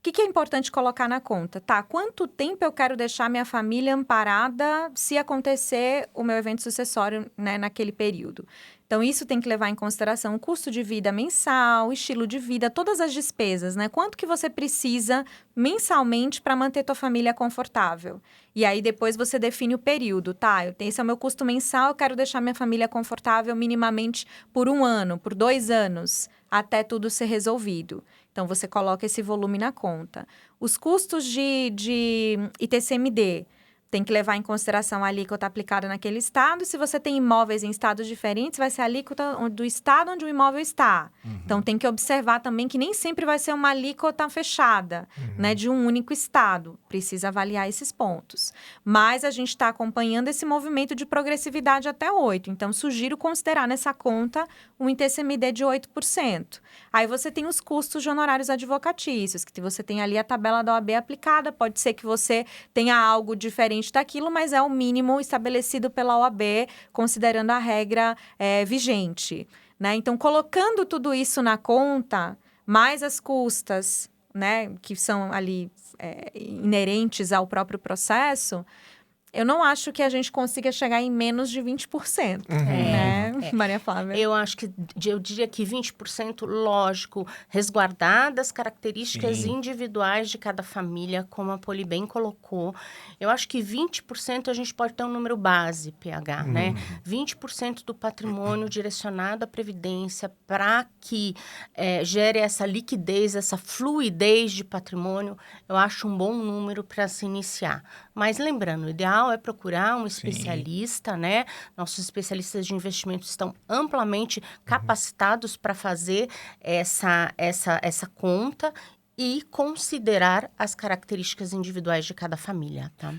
que é importante colocar na conta? Tá, quanto tempo eu quero deixar minha família amparada se acontecer o meu evento sucessório, né, naquele período? Então, isso tem que levar em consideração o custo de vida mensal, estilo de vida, todas as despesas, né? Quanto que você precisa mensalmente para manter tua família confortável? E aí, depois você define o período, tá? Esse é o meu custo mensal, eu quero deixar minha família confortável minimamente por 1 ano, por 2 anos, até tudo ser resolvido. Então, você coloca esse volume na conta. Os custos de ITCMD, tem que levar em consideração a alíquota aplicada naquele estado. Se você tem imóveis em estados diferentes, vai ser a alíquota do estado onde o imóvel está. Então, tem que observar também que nem sempre vai ser uma alíquota fechada, né, de um único estado. Precisa avaliar esses pontos. Mas a gente está acompanhando esse movimento de progressividade até 8%. Então, sugiro considerar nessa conta um ITCMD de 8%. Aí você tem os custos de honorários advocatícios, que você tem ali a tabela da OAB aplicada. Pode ser que você tenha algo diferente daquilo, mas é o mínimo estabelecido pela OAB, considerando a regra vigente, né? Então, colocando tudo isso na conta, mais as custas, né, que são ali inerentes ao próprio processo, eu não acho que a gente consiga chegar em menos de 20%, né, Maria Flávia? Eu acho que, eu diria que 20%, lógico, resguardadas as características individuais de cada família, como a Poli bem colocou. Eu acho que 20% a gente pode ter um número base, PH, né? 20% do patrimônio direcionado à previdência para que gere essa liquidez, essa fluidez de patrimônio, eu acho um bom número para se iniciar. Mas lembrando, o ideal é procurar um especialista, né? Nossos especialistas de investimentos estão amplamente capacitados para fazer essa conta e considerar as características individuais de cada família, tá?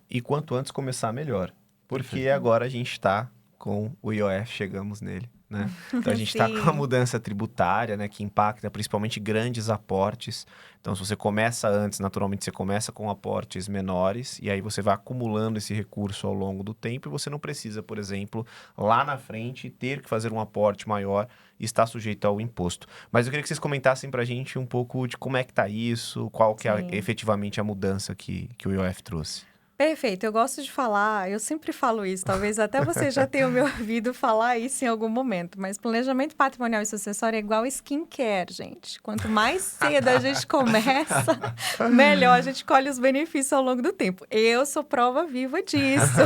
E quanto antes começar, melhor. Porque agora a gente está com o IOF, chegamos nele, né? Então, a gente está com a mudança tributária, né? Que impacta principalmente grandes aportes. Então, se você começa antes, naturalmente você começa com aportes menores e aí você vai acumulando esse recurso ao longo do tempo e você não precisa, por exemplo, lá na frente ter que fazer um aporte maior e estar sujeito ao imposto. Mas eu queria que vocês comentassem para a gente um pouco de como é que está isso, qual que é efetivamente a mudança que o IOF trouxe. Perfeito, eu gosto de falar, eu sempre falo isso, talvez até você já tenha me ouvido falar isso em algum momento, mas planejamento patrimonial e sucessório é igual skincare, gente. Quanto mais cedo a gente começa, melhor a gente colhe os benefícios ao longo do tempo. Eu sou prova viva disso.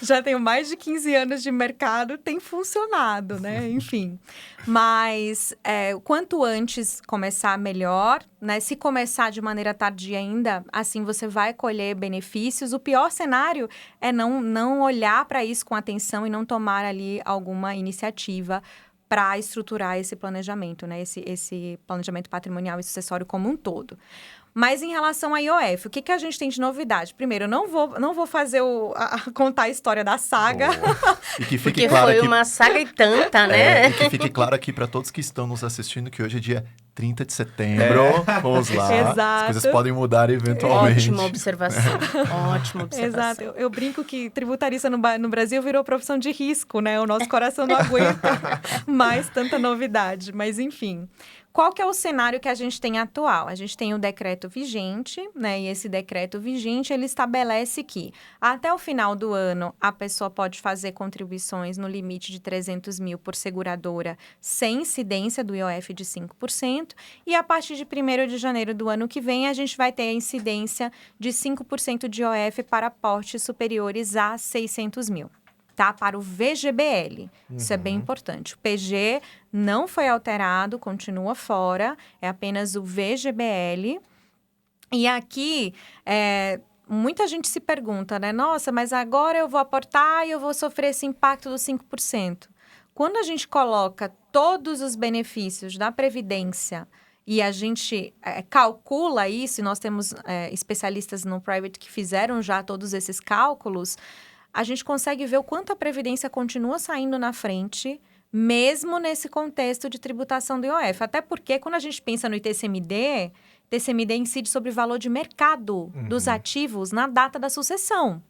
Já tenho mais de 15 anos de mercado, tem funcionado, né? Enfim. Mas quanto antes começar, melhor, né? Se começar de maneira tardia ainda, assim você vai colher benefícios. O pior cenário é não olhar para isso com atenção e não tomar ali alguma iniciativa para estruturar esse planejamento, né? Esse planejamento patrimonial e sucessório como um todo. Mas em relação à IOF, o que a gente tem de novidade? Primeiro, eu não vou fazer contar a história da saga. E que fique Porque claro foi aqui, uma saga e tanta, né? e que fique claro aqui para todos que estão nos assistindo que hoje é dia 30 de setembro. Vamos lá. Exato. As coisas podem mudar eventualmente. Ótima observação. Ótima observação. Exato. Eu brinco que tributarista no Brasil virou profissão de risco, né? O nosso coração não aguenta mais tanta novidade. Mas, enfim. Qual que é o cenário que a gente tem atual? A gente tem o decreto vigente, né? E esse decreto vigente, ele estabelece que até o final do ano, a pessoa pode fazer contribuições no limite de 300 mil por seguradora sem incidência do IOF de 5%. E a partir de 1º de janeiro do ano que vem, a gente vai ter a incidência de 5% de IOF para aportes superiores a 600 mil. Tá? Para o VGBL. Isso é bem importante. O PG não foi alterado, continua fora, é apenas o VGBL. E aqui, muita gente se pergunta, né? Nossa, mas agora eu vou aportar e eu vou sofrer esse impacto dos 5%. Quando a gente coloca todos os benefícios da Previdência e a gente calcula isso, e nós temos especialistas no Private que fizeram já todos esses cálculos, a gente consegue ver o quanto a Previdência continua saindo na frente, mesmo nesse contexto de tributação do IOF. Até porque, quando a gente pensa no ITCMD incide sobre o valor de mercado dos ativos na data da sucessão.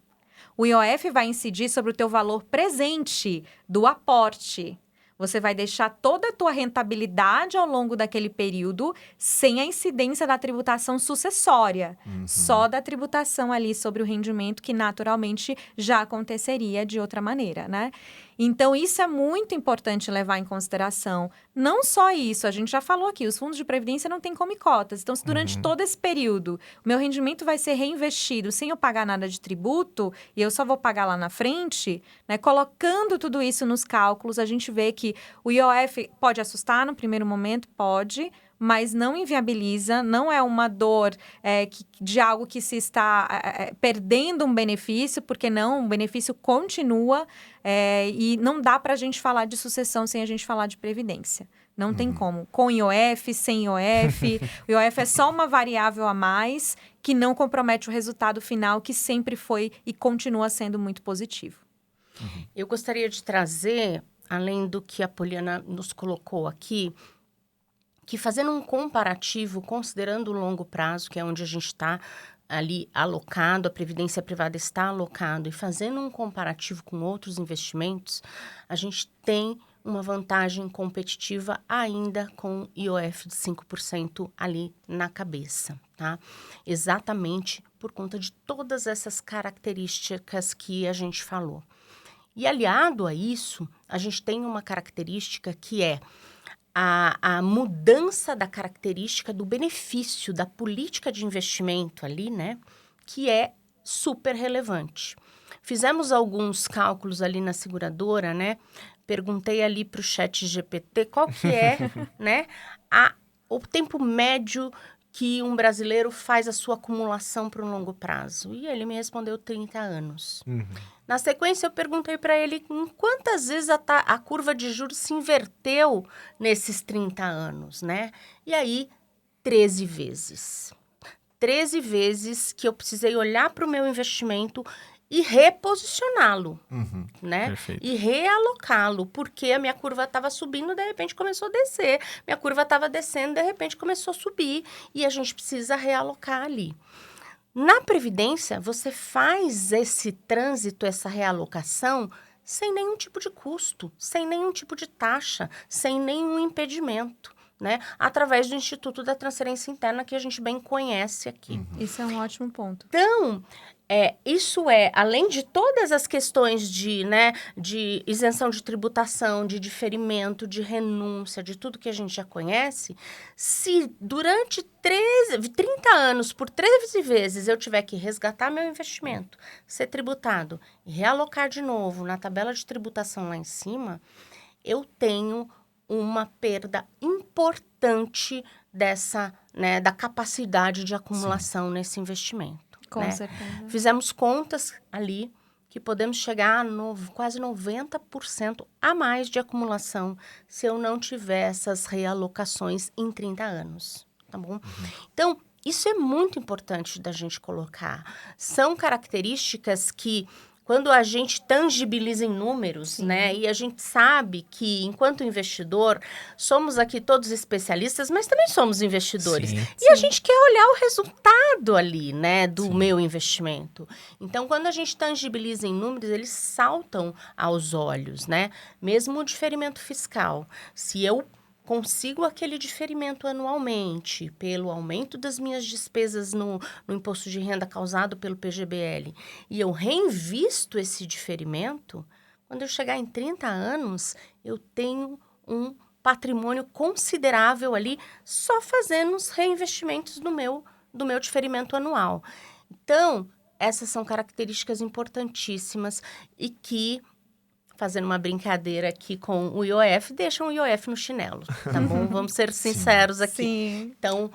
O IOF vai incidir sobre o teu valor presente do aporte. Você vai deixar toda a tua rentabilidade ao longo daquele período sem a incidência da tributação sucessória. Só da tributação ali sobre o rendimento que naturalmente já aconteceria de outra maneira, né? Então, isso é muito importante levar em consideração. Não só isso, a gente já falou aqui, os fundos de previdência não têm come cotas. Então, se durante todo esse período o meu rendimento vai ser reinvestido sem eu pagar nada de tributo e eu só vou pagar lá na frente, né, colocando tudo isso nos cálculos, a gente vê que o IOF pode assustar no primeiro momento, pode, mas não inviabiliza, não é uma dor de algo que se está perdendo um benefício, porque não, o benefício continua e não dá para a gente falar de sucessão sem a gente falar de previdência. Não tem como. Com IOF, sem IOF. O IOF é só uma variável a mais que não compromete o resultado final, que sempre foi e continua sendo muito positivo. Eu gostaria de trazer, além do que a Poliana nos colocou aqui, que fazendo um comparativo, considerando o longo prazo, que é onde a gente está ali alocado, a previdência privada está alocado, e fazendo um comparativo com outros investimentos, a gente tem uma vantagem competitiva ainda com IOF de 5% ali na cabeça, tá? Exatamente por conta de todas essas características que a gente falou. E aliado a isso, a gente tem uma característica que é a mudança da característica do benefício da política de investimento ali, né? Que é super relevante. Fizemos alguns cálculos ali na seguradora, né? Perguntei ali para o ChatGPT qual que é, né? O tempo médio que um brasileiro faz a sua acumulação para um longo prazo. E ele me respondeu 30 anos. Na sequência, eu perguntei para ele em quantas vezes a curva de juros se inverteu nesses 30 anos, né? E aí, 13 vezes. 13 vezes que eu precisei olhar para o meu investimento e reposicioná-lo, né? Perfeito. E realocá-lo, porque a minha curva estava subindo, de repente começou a descer. Minha curva estava descendo, de repente começou a subir. E a gente precisa realocar ali. Na Previdência, você faz esse trânsito, essa realocação, sem nenhum tipo de custo, sem nenhum tipo de taxa, sem nenhum impedimento, né? Através do Instituto da Transferência Interna, que a gente bem conhece aqui. Isso é um ótimo ponto. Então, isso além de todas as questões de isenção de tributação, de diferimento, de renúncia, de tudo que a gente já conhece, se durante 30 anos, por 13 vezes, eu tiver que resgatar meu investimento, ser tributado e realocar de novo na tabela de tributação lá em cima, eu tenho uma perda importante da capacidade de acumulação nesse investimento. Com certeza. Fizemos contas ali que podemos chegar a quase 90% a mais de acumulação se eu não tiver essas realocações em 30 anos, tá bom? Então, isso é muito importante da gente colocar. São características que, quando a gente tangibiliza em números, né? E a gente sabe que, enquanto investidor, somos aqui todos especialistas, mas também somos investidores. Sim. E a gente quer olhar o resultado ali, né? Do meu investimento. Então, quando a gente tangibiliza em números, eles saltam aos olhos, né? Mesmo o diferimento fiscal. Se eu consigo aquele diferimento anualmente pelo aumento das minhas despesas no imposto de renda causado pelo PGBL e eu reinvisto esse diferimento, quando eu chegar em 30 anos, eu tenho um patrimônio considerável ali só fazendo os reinvestimentos do meu diferimento anual. Então, essas são características importantíssimas e que, fazendo uma brincadeira aqui com o IOF, deixam o IOF no chinelo, tá bom? Vamos ser sinceros aqui. Sim. Então,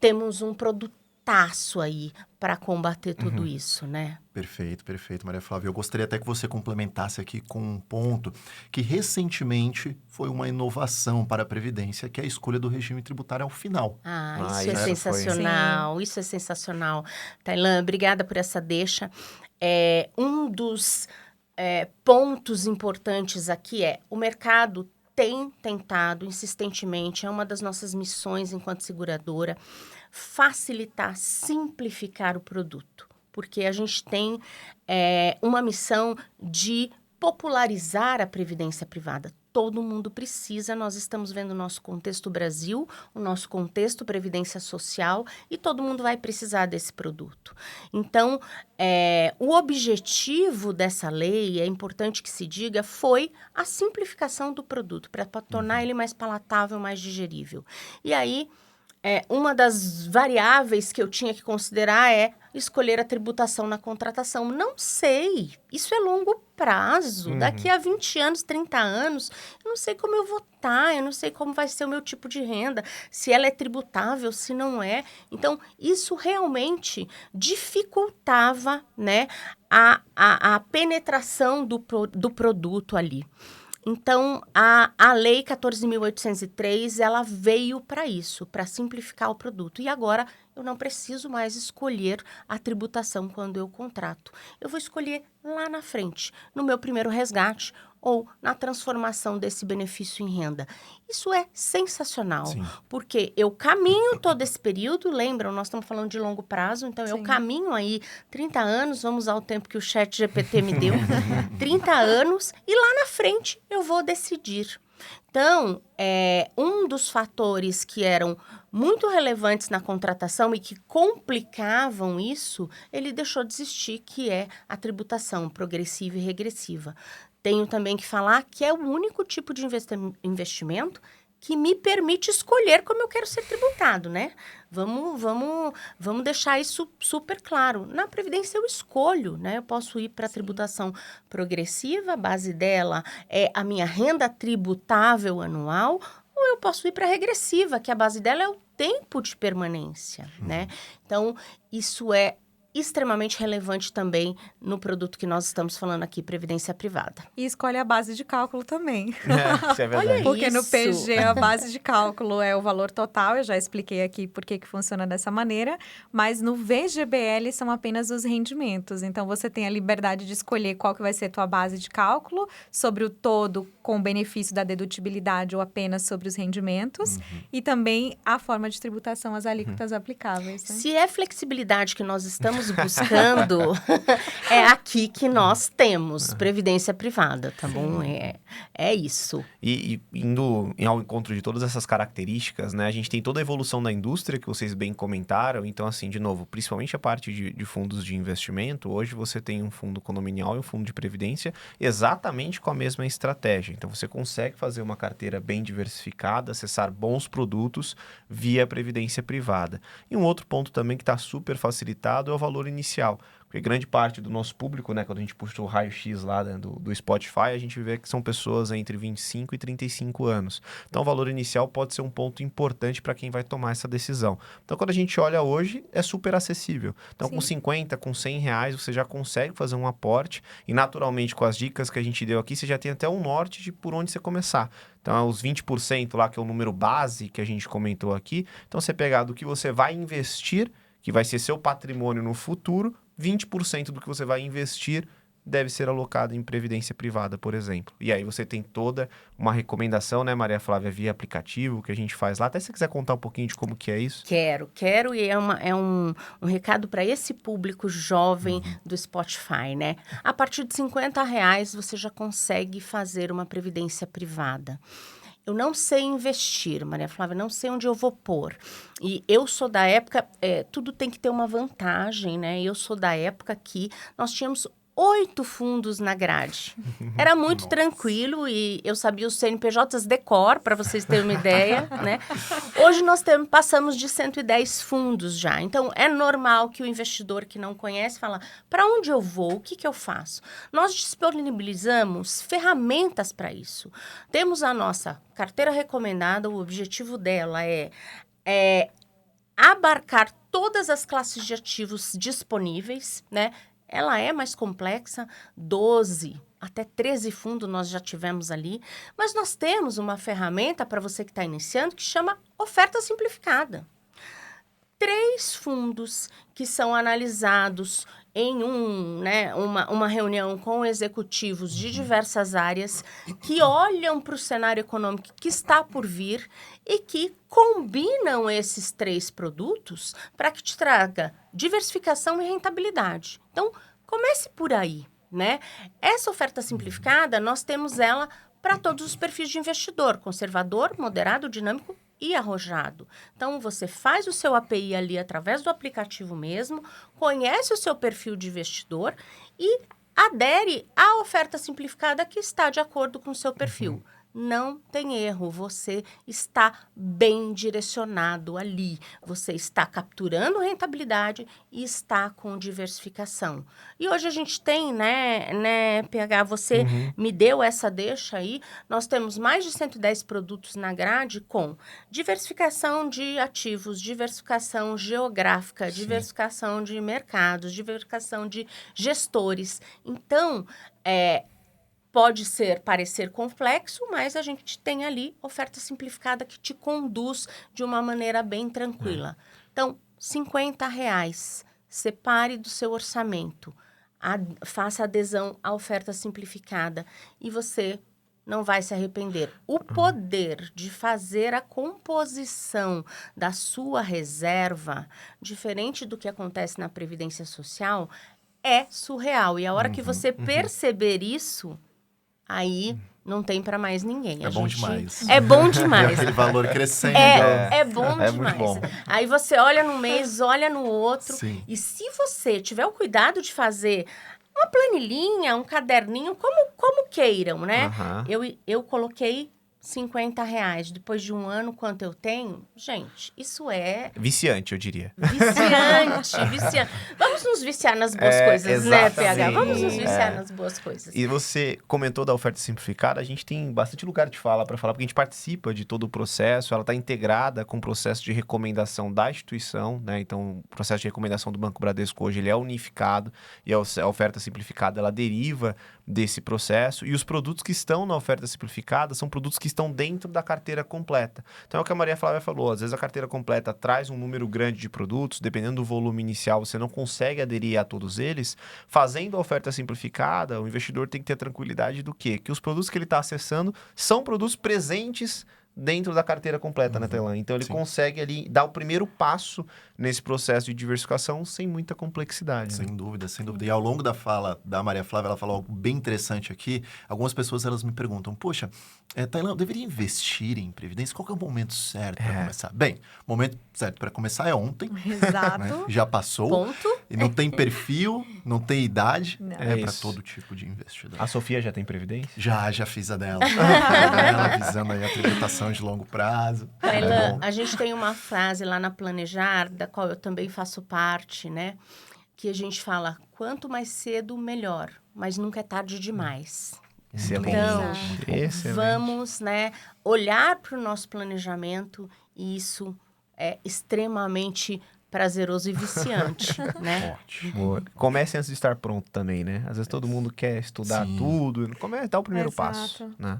temos um produtaço aí para combater tudo isso, né? Perfeito, perfeito, Maria Flávia. Eu gostaria até que você complementasse aqui com um ponto que recentemente foi uma inovação para a Previdência, que é a escolha do regime tributário ao final. Isso é isso sensacional, isso é sensacional. Tailã, obrigada por essa deixa. Um dos pontos importantes aqui o mercado tem tentado insistentemente, é uma das nossas missões enquanto seguradora, facilitar, simplificar o produto. Porque a gente tem uma missão de popularizar a previdência privada. todo mundo precisa. Nós estamos vendo o nosso contexto Brasil, o nosso contexto Previdência Social, e todo mundo vai precisar desse produto. Então, o objetivo dessa lei, é importante que se diga, foi a simplificação do produto, para tornar ele mais palatável, mais digerível. E aí, uma das variáveis que eu tinha que considerar é escolher a tributação na contratação. Não sei, isso é longo prazo. Daqui a 20 anos, 30 anos, eu não sei como eu vou estar, eu não sei como vai ser o meu tipo de renda, se ela é tributável, se não é. Então, isso realmente dificultava, né, a penetração do produto ali. Então, a Lei 14.803, ela veio para isso, para simplificar o produto. E agora, eu não preciso mais escolher a tributação quando eu contrato. Eu vou escolher lá na frente, no meu primeiro resgate ou na transformação desse benefício em renda. Isso é sensacional, Sim. porque eu caminho todo esse período, lembram, nós estamos falando de longo prazo, então eu Sim. caminho aí 30 anos, vamos usar o tempo que o ChatGPT me deu, 30 anos, e lá na frente eu vou decidir. Então, um dos fatores que eram muito relevantes na contratação e que complicavam isso, ele deixou de existir, que é a tributação progressiva e regressiva. Tenho também que falar que é o único tipo de investimento que me permite escolher como eu quero ser tributado, né? Vamos deixar isso super claro. Na Previdência eu escolho, né? Eu posso ir para a tributação progressiva, a base dela é a minha renda tributável anual, ou eu posso ir para a regressiva, que a base dela é o tempo de permanência, né? Então, isso é extremamente relevante também no produto que nós estamos falando aqui, Previdência Privada. E escolhe a base de cálculo também. Isso é verdade. Olha Porque no isso. PG a base de cálculo é o valor total, eu já expliquei aqui por que funciona dessa maneira, mas no VGBL são apenas os rendimentos. Então, você tem a liberdade de escolher qual que vai ser a tua base de cálculo, sobre o todo com o benefício da dedutibilidade ou apenas sobre os rendimentos, e também a forma de tributação, as alíquotas aplicáveis. Né? Se é flexibilidade que nós estamos buscando, é aqui que nós temos Previdência Privada, tá bom? É isso. E indo ao encontro de todas essas características, né? A gente tem toda a evolução da indústria que vocês bem comentaram. Então, assim, de novo, principalmente a parte de fundos de investimento, hoje você tem um fundo condominial e um fundo de previdência exatamente com a mesma estratégia. Então, você consegue fazer uma carteira bem diversificada, acessar bons produtos via previdência privada. E um outro ponto também que está super facilitado é o valor inicial. Porque grande parte do nosso público, né, quando a gente puxa o raio-x lá, né, do Spotify, a gente vê que são pessoas entre 25 e 35 anos. Então, o valor inicial pode ser um ponto importante para quem vai tomar essa decisão. Então, quando a gente olha hoje, é super acessível. Então, Sim. com 50, com 100 reais, você já consegue fazer um aporte. E, naturalmente, com as dicas que a gente deu aqui, você já tem até um norte de por onde você começar. Então, os 20% lá, que é o número base que a gente comentou aqui. Então, você pegar do que você vai investir, que vai ser seu patrimônio no futuro, 20% do que você vai investir deve ser alocado em previdência privada, por exemplo. E aí você tem toda uma recomendação, né, Maria Flávia, via aplicativo que a gente faz lá. Até se você quiser contar um pouquinho de como que é isso. Quero, e é um recado para esse público jovem do Spotify, né? A partir de R$50 você já consegue fazer uma previdência privada. Eu não sei investir, Maria Flávia, não sei onde eu vou pôr. E eu sou da época, tudo tem que ter uma vantagem, né? Eu sou da época que nós tínhamos 8 fundos na grade. Era muito tranquilo e eu sabia os CNPJs de cor, para vocês terem uma ideia, né? Hoje nós passamos de 110 fundos já. Então, é normal que o investidor que não conhece fala, para onde eu vou? O que eu faço? Nós disponibilizamos ferramentas para isso. Temos a nossa carteira recomendada, o objetivo dela é abarcar todas as classes de ativos disponíveis, né? Ela é mais complexa, 12 até 13 fundos nós já tivemos ali, mas nós temos uma ferramenta para você que está iniciando que chama Oferta Simplificada. 3 fundos que são analisados em uma reunião com executivos de diversas áreas que olham para o cenário econômico que está por vir e que combinam esses 3 produtos para que te traga diversificação e rentabilidade. Então, comece por aí, né? Essa oferta simplificada, nós temos ela para todos os perfis de investidor, conservador, moderado, dinâmico e arrojado. Então, você faz o seu API ali através do aplicativo mesmo, conhece o seu perfil de investidor e adere à oferta simplificada que está de acordo com o seu perfil. Não tem erro, você está bem direcionado ali, você está capturando rentabilidade e está com diversificação. E hoje a gente tem, né, PH, você me deu essa deixa aí, nós temos mais de 110 produtos na grade com diversificação de ativos, diversificação geográfica, diversificação de mercados, diversificação de gestores. Então, pode parecer complexo, mas a gente tem ali oferta simplificada que te conduz de uma maneira bem tranquila. Então, R$50, separe do seu orçamento, faça adesão à oferta simplificada e você não vai se arrepender. O poder de fazer a composição da sua reserva, diferente do que acontece na Previdência Social, é surreal. E a hora que você perceber isso, aí não tem para mais ninguém. É bom demais. É bom demais. Aquele valor crescendo. É bom É demais. muito bom. Aí você olha num mês, olha no outro. Sim. E se você tiver o cuidado de fazer uma planilhinha, um caderninho, como queiram, né? Aham. Eu coloquei R$50. Depois de um ano, quanto eu tenho? Gente, isso é Viciante, eu diria. viciante. Vamos nos viciar nas boas coisas, né, PH? exatamente. Vamos nos viciar nas boas coisas. E você comentou da oferta simplificada, a gente tem bastante lugar de fala para falar, porque a gente participa de todo o processo, ela está integrada com o processo de recomendação da instituição, né? Então, o processo de recomendação do Banco Bradesco hoje ele é unificado e a oferta simplificada ela deriva desse processo e os produtos que estão na oferta simplificada são produtos que estão dentro da carteira completa. Então, é o que a Maria Flávia falou, às vezes a carteira completa traz um número grande de produtos, dependendo do volume inicial, você não consegue aderir a todos eles. Fazendo a oferta simplificada, o investidor tem que ter tranquilidade do quê? Que os produtos que ele está acessando são produtos presentes dentro da carteira completa, né, Tailan? Então, ele consegue ali dar o primeiro passo nesse processo de diversificação sem muita complexidade. Sem dúvida, sem dúvida. E ao longo da fala da Maria Flávia, ela falou algo bem interessante aqui. Algumas pessoas, elas me perguntam, poxa, Tailan, eu deveria investir em Previdência? Qual que é o momento certo para começar? Bem, o momento certo para começar é ontem. Exato. Né? Já passou. Ponto. E não tem perfil, não tem idade. Não. É para isso. todo tipo de investidor. A Sofia já tem previdência? Já fiz a dela. Fiz a dela, visando aí a tributação de longo prazo. Tailan, a gente tem uma frase lá na Planejar, da qual eu também faço parte, né? Que a gente fala, quanto mais cedo, melhor. Mas nunca é tarde demais. Excelente. Então, Excelente. vamos, né, olhar para o nosso planejamento e isso é extremamente prazeroso e viciante, né? Ótimo. Boa. Comece antes de estar pronto também, né? Às vezes todo mundo quer estudar Sim. tudo. Dá o primeiro Exato. passo, né?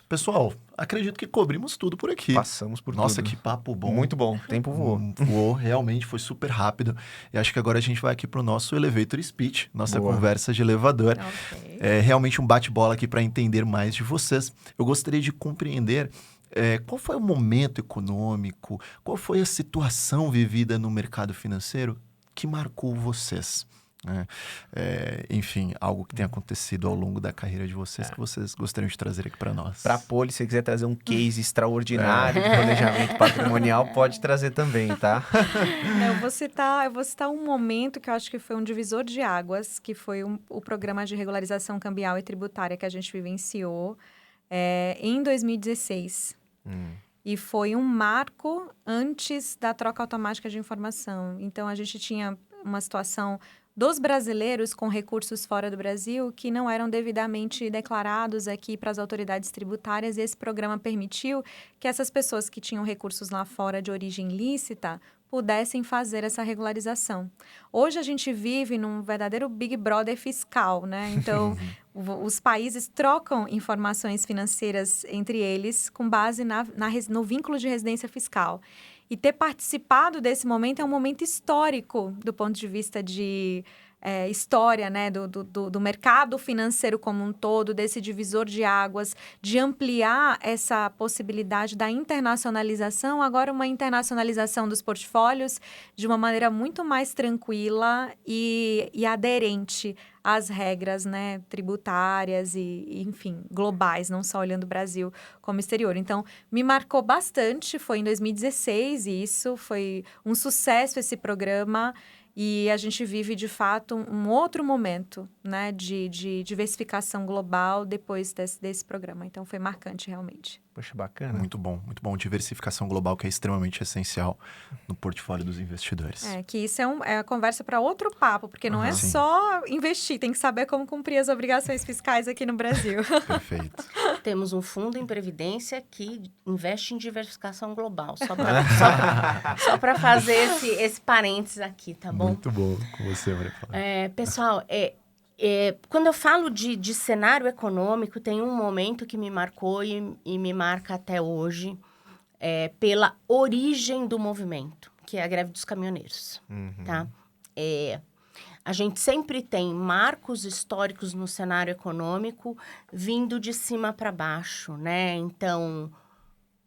Pessoal, acredito que cobrimos tudo por aqui. Passamos por Nossa, tudo. que papo bom. Muito bom. O tempo voou. Voou, realmente foi super rápido. E acho que agora a gente vai aqui pro nosso Elevator Speech, nossa Boa. conversa de elevador. Ok. É realmente um bate-bola aqui para entender mais de vocês. Eu gostaria de compreender qual foi o momento econômico, qual foi a situação vivida no mercado financeiro que marcou vocês. Né? Enfim, algo que tem acontecido ao longo da carreira de vocês que vocês gostariam de trazer aqui para nós. Pra Poli, se você quiser trazer um case extraordinário de planejamento patrimonial, pode trazer também, tá? Eu vou citar um momento que eu acho que foi um divisor de águas, que foi o programa de regularização cambial e tributária que a gente vivenciou em 2016. E foi um marco antes da troca automática de informação. Então, a gente tinha uma situação dos brasileiros com recursos fora do Brasil que não eram devidamente declarados aqui para as autoridades tributárias, e esse programa permitiu que essas pessoas que tinham recursos lá fora de origem lícita pudessem fazer essa regularização. Hoje a gente vive num verdadeiro Big Brother fiscal, né? Então, os países trocam informações financeiras entre eles com base no vínculo de residência fiscal. E ter participado desse momento é um momento histórico do ponto de vista de história, né, do mercado financeiro como um todo, desse divisor de águas, de ampliar essa possibilidade da internacionalização, agora uma internacionalização dos portfólios de uma maneira muito mais tranquila e aderente às regras, né, tributárias e, enfim, globais, não só olhando o Brasil como exterior. Então, me marcou bastante, foi em 2016 isso, foi um sucesso esse programa. E a gente vive, de fato, um outro momento, né, de diversificação global depois desse programa. Então, foi marcante, realmente. Poxa, bacana. Muito bom, muito bom. Diversificação global que é extremamente essencial no portfólio dos investidores. Que isso é a conversa para outro papo, porque não é Sim. só investir, tem que saber como cumprir as obrigações fiscais aqui no Brasil. Perfeito. Temos um fundo em previdência que investe em diversificação global. Só para fazer esse parênteses aqui, tá bom? Muito bom com você, Maria Flávia. Pessoal, quando eu falo de cenário econômico, tem um momento que me marcou e me marca até hoje, pela origem do movimento, que é a greve dos caminhoneiros, tá? A gente sempre tem marcos históricos no cenário econômico vindo de cima para baixo, né? Então,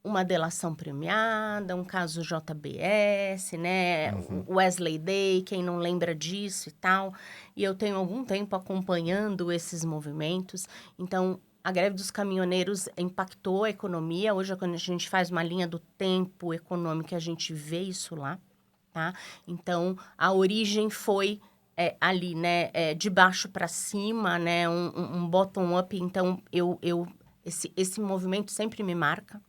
uma delação premiada, um caso JBS, né? Wesley Day, quem não lembra disso e tal. E eu tenho algum tempo acompanhando esses movimentos. Então, a greve dos caminhoneiros impactou a economia. Hoje, quando a gente faz uma linha do tempo econômico, a gente vê isso lá, tá? Então, a origem foi ali, né? De baixo para cima, né? Um bottom-up. Então, esse movimento sempre me marca.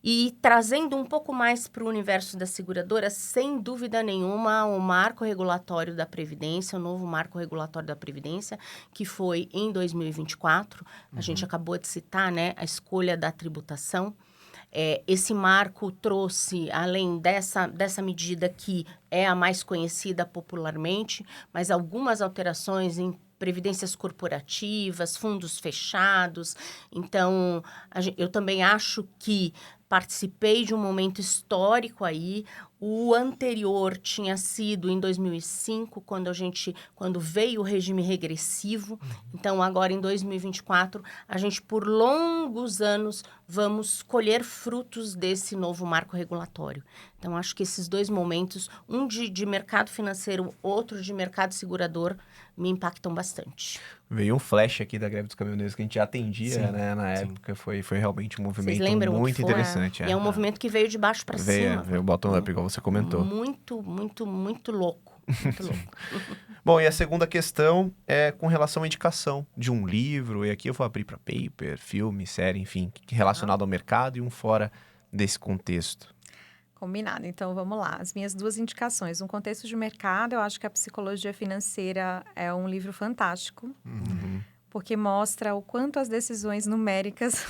E trazendo um pouco mais para o universo da seguradora, sem dúvida nenhuma, o marco regulatório da Previdência, o novo marco regulatório da Previdência, que foi em 2024. A gente acabou de citar, né, a escolha da tributação. Esse marco trouxe, além dessa medida que é a mais conhecida popularmente, mas algumas alterações em previdências corporativas, fundos fechados. Então, eu também acho que participei de um momento histórico aí. O anterior tinha sido em 2005, quando veio o regime regressivo. Então, agora em 2024, a gente, por longos anos, vamos colher frutos desse novo marco regulatório. Então, acho que esses dois momentos, um de mercado financeiro, outro de mercado segurador, me impactam bastante. Veio um flash aqui da greve dos caminhoneiros que a gente já atendia, Sim, né, na sim. época. Foi realmente um movimento Vocês lembram muito o que foi? interessante. E é um movimento que veio de baixo para cima. Veio o bottom-up, igual você comentou. Muito, muito, muito louco. Muito louco. Bom, e a segunda questão é com relação à indicação de um livro. E aqui eu vou abrir para paper, filme, série, enfim, relacionado ao mercado e um fora desse contexto. Combinado. Então, vamos lá. As minhas duas indicações. No contexto de mercado, eu acho que a Psicologia Financeira é um livro fantástico, porque mostra o quanto as decisões numéricas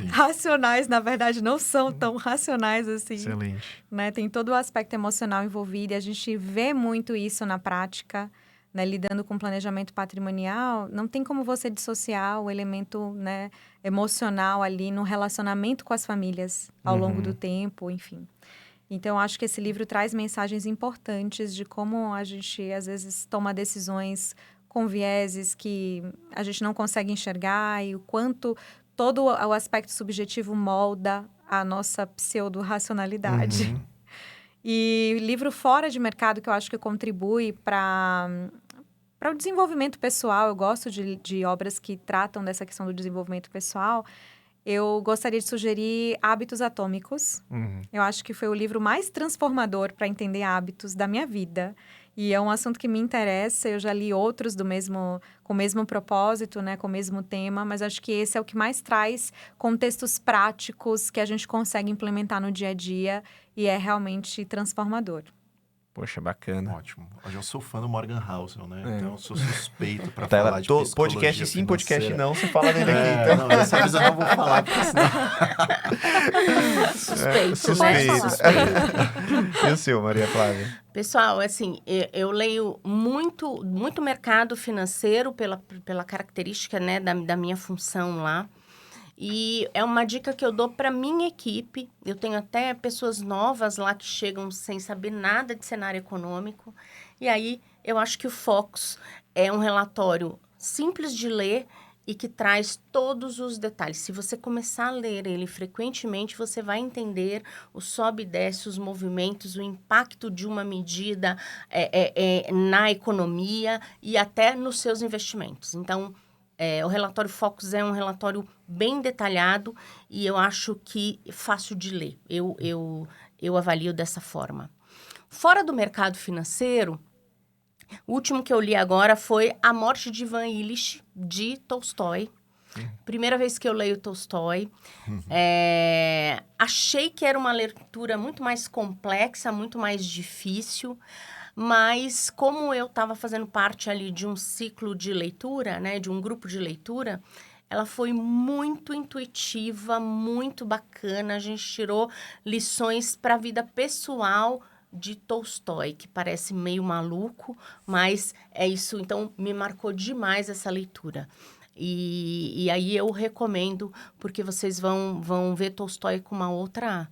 racionais, na verdade, não são tão racionais assim. Excelente. Né? Tem todo o aspecto emocional envolvido e a gente vê muito isso na prática, né? Lidando com planejamento patrimonial. Não tem como você dissociar o elemento, né, emocional ali no relacionamento com as famílias ao longo do tempo, enfim. Então, acho que esse livro traz mensagens importantes de como a gente, às vezes, toma decisões com vieses que a gente não consegue enxergar e o quanto todo o aspecto subjetivo molda a nossa pseudo-racionalidade. E livro fora de mercado que eu acho que contribui para o desenvolvimento pessoal. Eu gosto de obras que tratam dessa questão do desenvolvimento pessoal. Eu gostaria de sugerir Hábitos Atômicos. Eu acho que foi o livro mais transformador para entender hábitos da minha vida. E é um assunto que me interessa. Eu já li outros com o mesmo propósito, né, com o mesmo tema, mas acho que esse é o que mais traz contextos práticos que a gente consegue implementar no dia a dia e é realmente transformador. Poxa, bacana. Ótimo. Eu sou fã do Morgan Housel, né? Então eu sou suspeito para Tá, falar de psicologia podcast sim, podcast financeira. não, você fala dele aqui. Então. Não, dessa vez eu não vou falar, porque senão... Suspeito, suspeito. né? Suspeito. E o seu, Maria Flávia? Pessoal, assim, eu leio muito mercado financeiro pela característica, né, da minha função lá. E é uma dica que eu dou para minha equipe. Eu tenho até pessoas novas lá que chegam sem saber nada de cenário econômico. E aí, eu acho que o Focus é um relatório simples de ler e que traz todos os detalhes. Se você começar a ler ele frequentemente, você vai entender o sobe e desce, os movimentos, o impacto de uma medida na economia e até nos seus investimentos. Então, o relatório Focus é um relatório bem detalhado e eu acho que é fácil de ler. Eu avalio dessa forma. Fora do mercado financeiro, o último que eu li agora foi A Morte de Ivan Illich, de Tolstói. Primeira vez que eu leio Tolstói. Achei que era uma leitura muito mais complexa, muito mais difícil, mas como eu estava fazendo parte ali de um ciclo de leitura, né, de um grupo de leitura, ela foi muito intuitiva, muito bacana. A gente tirou lições para a vida pessoal de Tolstói, que parece meio maluco, mas é isso. Então, me marcou demais essa leitura. E aí eu recomendo, porque vocês vão ver Tolstói com uma outra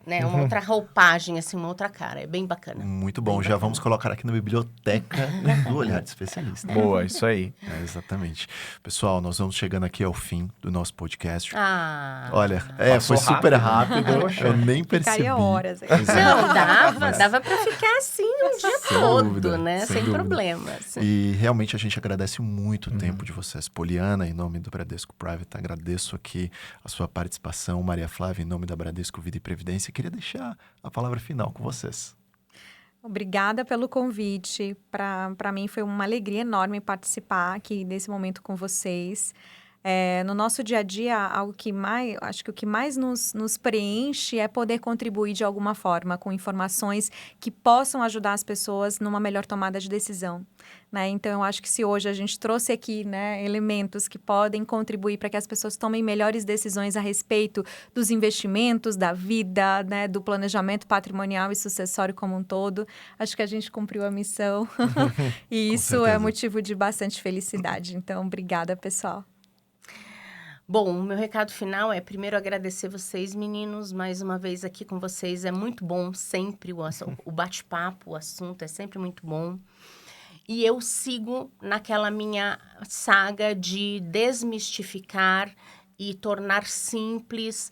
né, uma outra roupagem, assim, uma outra cara. É bem bacana. Muito bom. Já vamos colocar aqui na biblioteca do Olhar de Especialista. Boa, isso aí. Exatamente. Pessoal, nós vamos chegando aqui ao fim do nosso podcast. Olha, foi super rápido. Eu nem percebi. Ficaria horas. Não, dava para ficar assim um dia todo, dúvida, né? Sem problemas. E realmente a gente agradece muito o tempo de vocês. Poliana, em nome do Bradesco Private, agradeço aqui a sua participação. Maria Flávia, em nome da Bradesco Vida e Previdência, queria deixar a palavra final com vocês. Obrigada pelo convite. Para mim foi uma alegria enorme participar aqui desse momento com vocês. No nosso dia a dia, acho que o que mais nos preenche é poder contribuir de alguma forma com informações que possam ajudar as pessoas numa melhor tomada de decisão, né? Então, eu acho que se hoje a gente trouxe aqui, né, elementos que podem contribuir para que as pessoas tomem melhores decisões a respeito dos investimentos, da vida, né, do planejamento patrimonial e sucessório como um todo, acho que a gente cumpriu a missão. E isso certeza. é motivo de bastante felicidade. Então, obrigada, pessoal. Bom, o meu recado final é primeiro agradecer vocês, meninos, mais uma vez aqui com vocês. É muito bom sempre o bate-papo, o assunto é sempre muito bom. E eu sigo naquela minha saga de desmistificar e tornar simples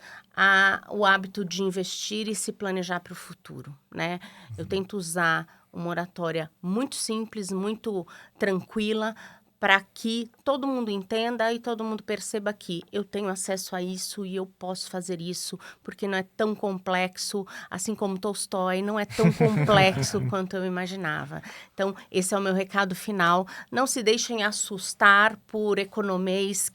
o hábito de investir e se planejar para o futuro, né? Eu tento usar uma oratória muito simples, muito tranquila, para que todo mundo entenda e todo mundo perceba que eu tenho acesso a isso e eu posso fazer isso, porque não é tão complexo, assim como Tolstói, não é tão complexo quanto eu imaginava. Então, esse é o meu recado final. Não se deixem assustar por economês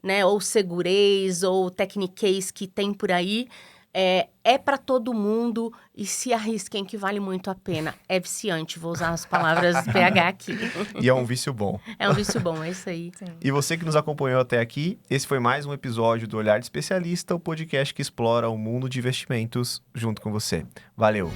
né, ou segurês, ou tecniquez que tem por aí. É para todo mundo e se arrisquem que vale muito a pena. É viciante, vou usar as palavras PH aqui. E é um vício bom. É um vício bom, é isso aí. Sim. E você que nos acompanhou até aqui, esse foi mais um episódio do Olhar de Especialista, o podcast que explora o mundo de investimentos junto com você. Valeu!